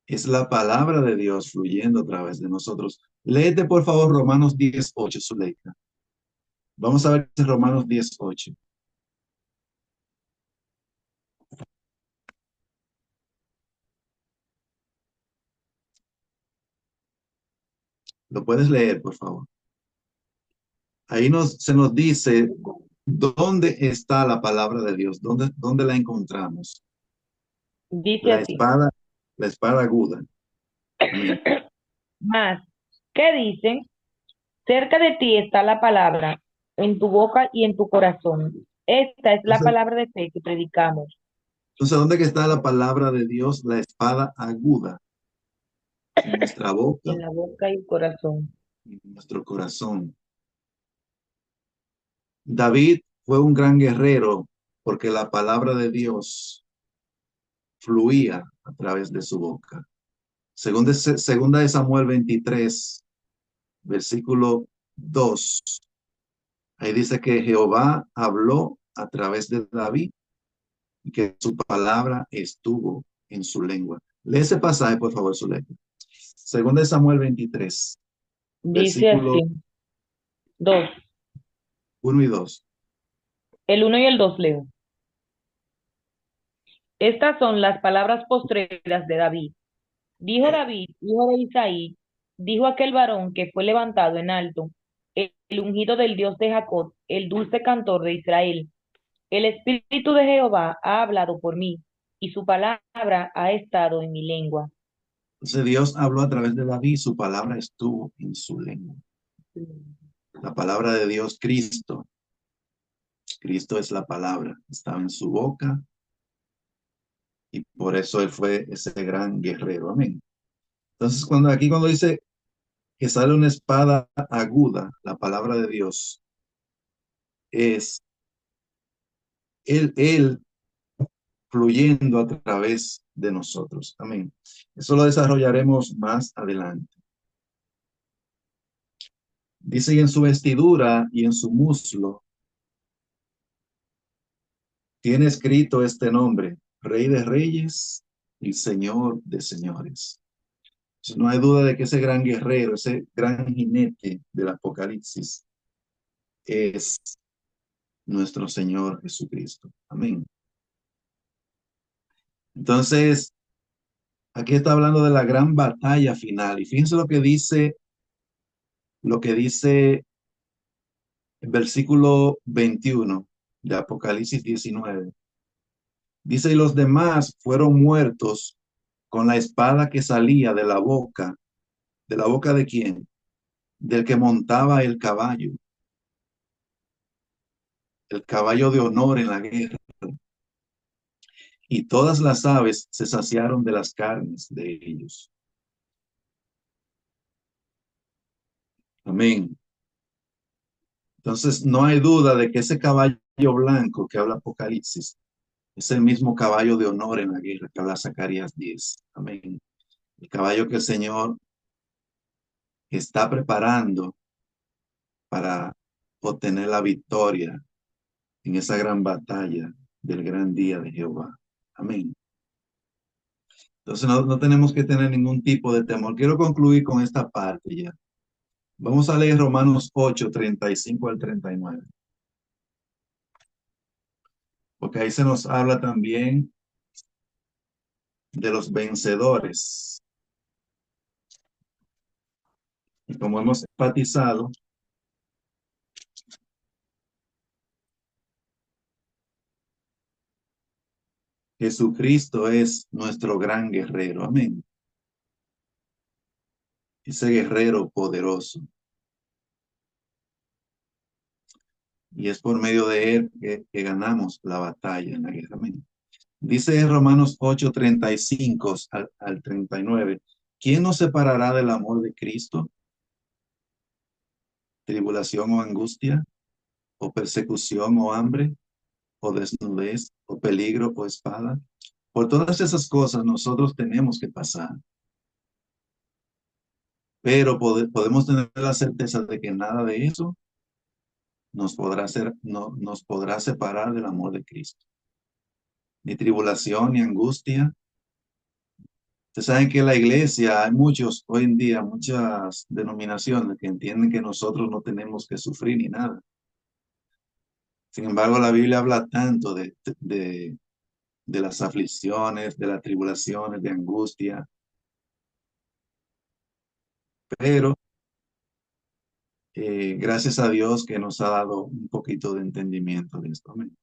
Es la palabra de Dios fluyendo a través de nosotros. Léete por favor Romanos 10:8, Zuleika. Vamos a ver Romanos 10:8. ¿Lo puedes leer, por favor? Ahí se nos dice dónde está la palabra de Dios, dónde la encontramos. Dice La así. espada, la espada aguda. Amén. Más, ¿qué dicen? Cerca de ti está la palabra, en tu boca y en tu corazón. Esta es la Entonces, palabra de fe que predicamos. ¿dónde que está la palabra de Dios? La espada aguda en nuestra boca, En la boca y el corazón. en nuestro corazón. David fue un gran guerrero porque la palabra de Dios fluía a través de su boca. Segunda de Samuel 23, versículo 2. Ahí dice que Jehová habló a través de David y que su palabra estuvo en su lengua. Lee ese pasaje, por favor, Zuleika. Segunda de Samuel 23, Dice versículo así. 2. 1 y 2. El 1 y el 2 leo. Estas son las palabras postreras de David. Dijo David, hijo de Isaí, dijo aquel varón que fue levantado en alto, el ungido del Dios de Jacob, el dulce cantor de Israel. El Espíritu de Jehová ha hablado por mí, y su palabra ha estado en mi lengua. Entonces Dios habló a través de David, su palabra estuvo en su lengua. La palabra de Dios, Cristo. Cristo es la palabra, estaba en su boca y por eso él fue ese gran guerrero. Amén. Entonces, cuando dice que sale una espada aguda, la palabra de Dios es él fluyendo a través de nosotros. Amén. Eso lo desarrollaremos más adelante. Dice, y en su vestidura y en su muslo tiene escrito este nombre, Rey de Reyes y Señor de Señores. Entonces, no hay duda de que ese gran guerrero, ese gran jinete del Apocalipsis es nuestro Señor Jesucristo. Amén. Entonces, aquí está hablando de la gran batalla final. Y fíjense lo que dice el versículo 21 de Apocalipsis 19. Dice, y los demás fueron muertos con la espada que salía de la boca de quién? Del que montaba el caballo de honor en la guerra. Y todas las aves se saciaron de las carnes de ellos. Amén. Entonces, no hay duda de que ese caballo blanco que habla Apocalipsis es el mismo caballo de honor en la guerra que habla Zacarías 10. Amén. El caballo que el Señor está preparando para obtener la victoria en esa gran batalla del gran día de Jehová. Amén. Entonces, no tenemos que tener ningún tipo de temor. Quiero concluir con esta parte ya. Vamos a leer Romanos 8, 35 al 39. Porque ahí se nos habla también de los vencedores. Y como hemos enfatizado, Jesucristo es nuestro gran guerrero. Amén. Ese guerrero poderoso. Y es por medio de él que ganamos la batalla en la guerra. Amén. Dice Romanos 8, 35 al 39. ¿Quién nos separará del amor de Cristo? ¿Tribulación o angustia? ¿O persecución o hambre? o desnudez, o peligro, o espada. Por todas esas cosas nosotros tenemos que pasar, pero podemos tener la certeza de que nada de eso no, nos podrá separar del amor de Cristo. Ni tribulación, ni angustia. Ustedes saben que en la iglesia hay muchos, hoy en día, muchas denominaciones que entienden que nosotros no tenemos que sufrir ni nada. Sin embargo, la Biblia habla tanto de las aflicciones, de las tribulaciones, de angustia, pero gracias a Dios que nos ha dado un poquito de entendimiento de esto. Amén.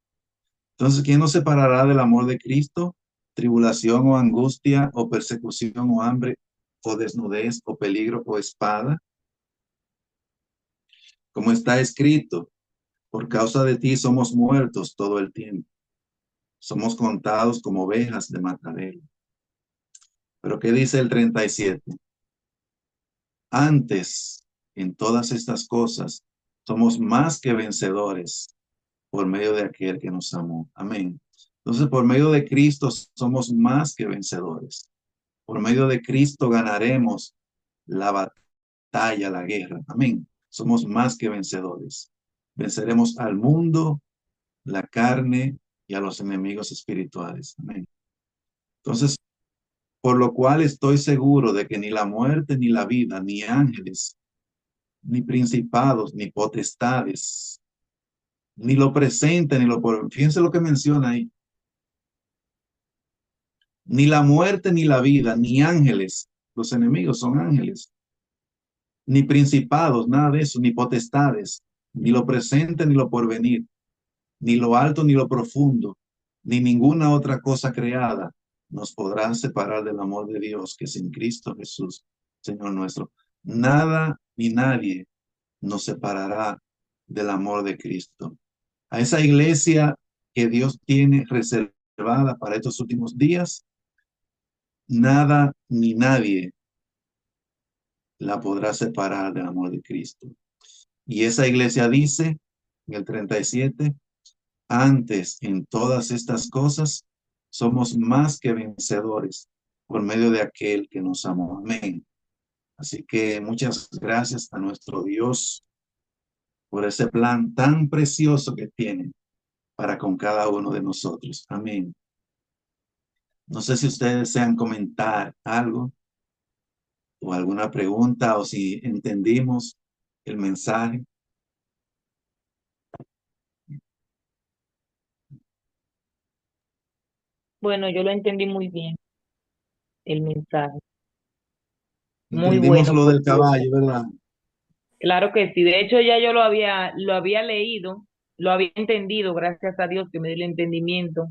Entonces, ¿quién nos separará del amor de Cristo? Tribulación o angustia o persecución o hambre o desnudez o peligro o espada. Como está escrito, por causa de ti somos muertos todo el tiempo. Somos contados como ovejas de matadero. Pero ¿qué dice el 37? Antes, en todas estas cosas, somos más que vencedores por medio de aquel que nos amó. Amén. Entonces, por medio de Cristo somos más que vencedores. Por medio de Cristo ganaremos la batalla, la guerra. Amén. Somos más que vencedores. Venceremos al mundo, la carne y a los enemigos espirituales. Amén. Entonces, por lo cual estoy seguro de que ni la muerte, ni la vida, ni ángeles, ni principados, ni potestades, ni lo presente, ni lo por... Fíjense lo que menciona ahí. Ni la muerte, ni la vida, ni ángeles. Los enemigos son ángeles. Ni principados, nada de eso, ni potestades, ni lo presente, ni lo porvenir, ni lo alto, ni lo profundo, ni ninguna otra cosa creada nos podrá separar del amor de Dios que es en Cristo Jesús, Señor nuestro. Nada ni nadie nos separará del amor de Cristo. A esa iglesia que Dios tiene reservada para estos últimos días, nada ni nadie la podrá separar del amor de Cristo. Y esa iglesia dice en el 37, antes en todas estas cosas somos más que vencedores por medio de aquel que nos amó. Amén. Así que muchas gracias a nuestro Dios por ese plan tan precioso que tiene para con cada uno de nosotros. Amén. No sé si ustedes desean comentar algo o alguna pregunta o si entendimos el mensaje. Bueno, yo lo entendí muy bien, el mensaje. Muy Entendimos bueno, lo del porque caballo, ¿verdad? claro que sí. De hecho, ya yo lo había leído, lo había entendido, gracias a Dios que me dio el entendimiento.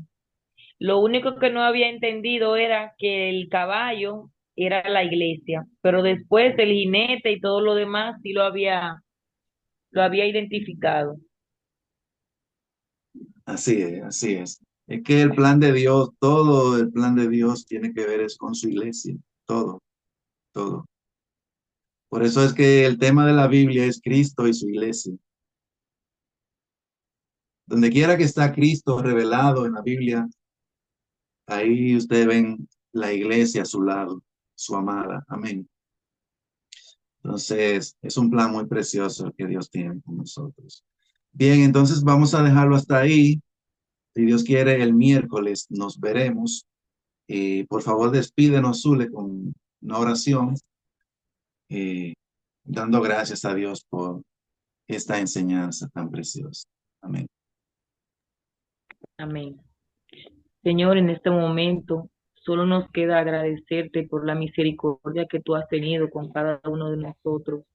Lo único que no había entendido era que el caballo era la iglesia, pero después el jinete y todo lo demás sí lo había identificado. Así es, así es. Es que el plan de Dios, todo el plan de Dios tiene que ver es con su iglesia, todo, todo. Por eso es que el tema de la Biblia es Cristo y su iglesia. Donde quiera que está Cristo revelado en la Biblia, ahí ustedes ven la iglesia a su lado, su amada. Amén. Entonces, es un plan muy precioso que Dios tiene con nosotros. Bien, entonces vamos a dejarlo hasta ahí. Si Dios quiere, el miércoles nos veremos. Por favor, despídenos, Zule, con una oración, eh, dando gracias a Dios por esta enseñanza tan preciosa. Amén. Amén. Señor, en este momento solo nos queda agradecerte por la misericordia que tú has tenido con cada uno de nosotros,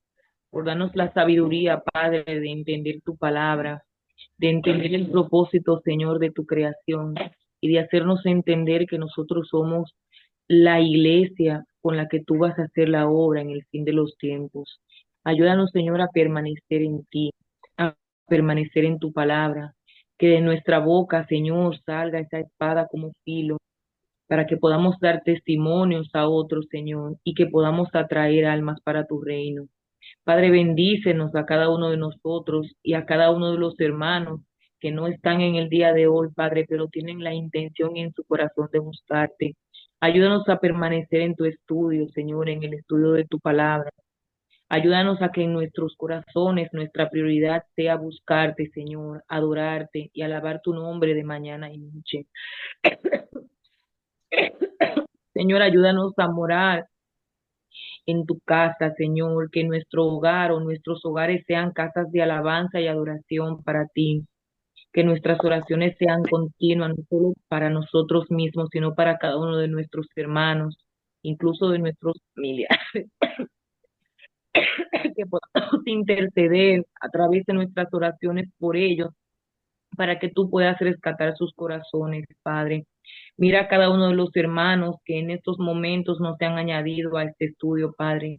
por darnos la sabiduría, Padre, de entender tu palabra, de entender el propósito, Señor, de tu creación y de hacernos entender que nosotros somos la iglesia con la que tú vas a hacer la obra en el fin de los tiempos. Ayúdanos, Señor, a permanecer en ti, a permanecer en tu palabra, que de nuestra boca, Señor, salga esa espada como filo, para que podamos dar testimonios a otros, Señor, y que podamos atraer almas para tu reino. Padre, bendícenos a cada uno de nosotros y a cada uno de los hermanos que no están en el día de hoy, Padre, pero tienen la intención en su corazón de buscarte. Ayúdanos a permanecer en tu estudio, Señor, en el estudio de tu palabra. Ayúdanos a que en nuestros corazones nuestra prioridad sea buscarte, Señor, adorarte y alabar tu nombre de mañana y noche. Señor, ayúdanos a morar en tu casa, Señor, que nuestro hogar o nuestros hogares sean casas de alabanza y adoración para ti, que nuestras oraciones sean continuas, no solo para nosotros mismos, sino para cada uno de nuestros hermanos, incluso de nuestros familiares, que podamos interceder a través de nuestras oraciones por ellos, para que tú puedas rescatar sus corazones, Padre. Mira a cada uno de los hermanos que en estos momentos no se han añadido a este estudio, Padre.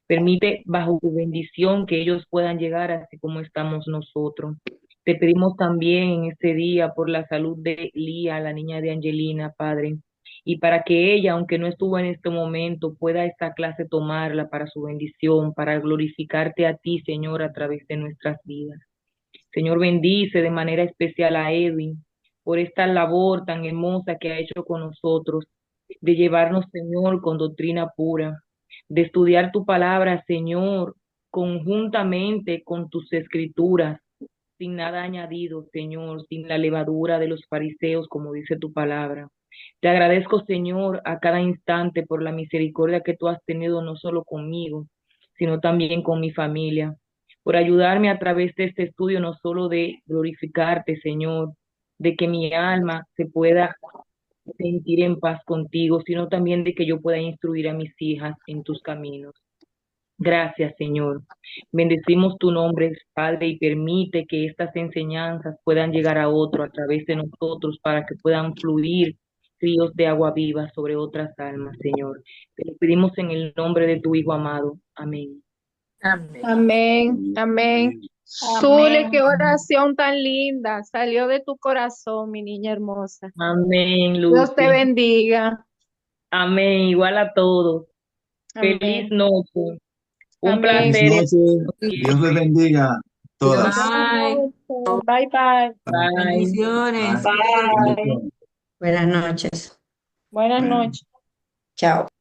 Permite bajo tu bendición que ellos puedan llegar así como estamos nosotros. Te pedimos también en este día por la salud de Lía, la niña de Angelina, Padre, y para que ella, aunque no estuvo en este momento, pueda esta clase tomarla para su bendición, para glorificarte a ti, Señor, a través de nuestras vidas. Señor, bendice de manera especial a Edwin por esta labor tan hermosa que ha hecho con nosotros, de llevarnos, Señor, con doctrina pura, de estudiar tu palabra, Señor, conjuntamente con tus escrituras, sin nada añadido, Señor, sin la levadura de los fariseos, como dice tu palabra. Te agradezco, Señor, a cada instante por la misericordia que tú has tenido no solo conmigo, sino también con mi familia, por ayudarme a través de este estudio no solo de glorificarte, Señor, de que mi alma se pueda sentir en paz contigo, sino también de que yo pueda instruir a mis hijas en tus caminos. Gracias, Señor. Bendecimos tu nombre, Padre, y permite que estas enseñanzas puedan llegar a otro a través de nosotros para que puedan fluir ríos de agua viva sobre otras almas, Señor. Te lo pedimos en el nombre de tu Hijo amado. Amén. Amén. Amén, amén. Zule, qué oración tan linda. Salió de tu corazón, mi niña hermosa. Amén, Dios te Lucy. bendiga. Amén. Igual a todos. Feliz Amén. noche. Un Amén. Feliz placer. noche. Dios les bendiga a todas. Bye. Bye, bye. Bye. Bendiciones. Bye. Bendiciones. Buenas noches. Buenas Bueno. noches. Chao.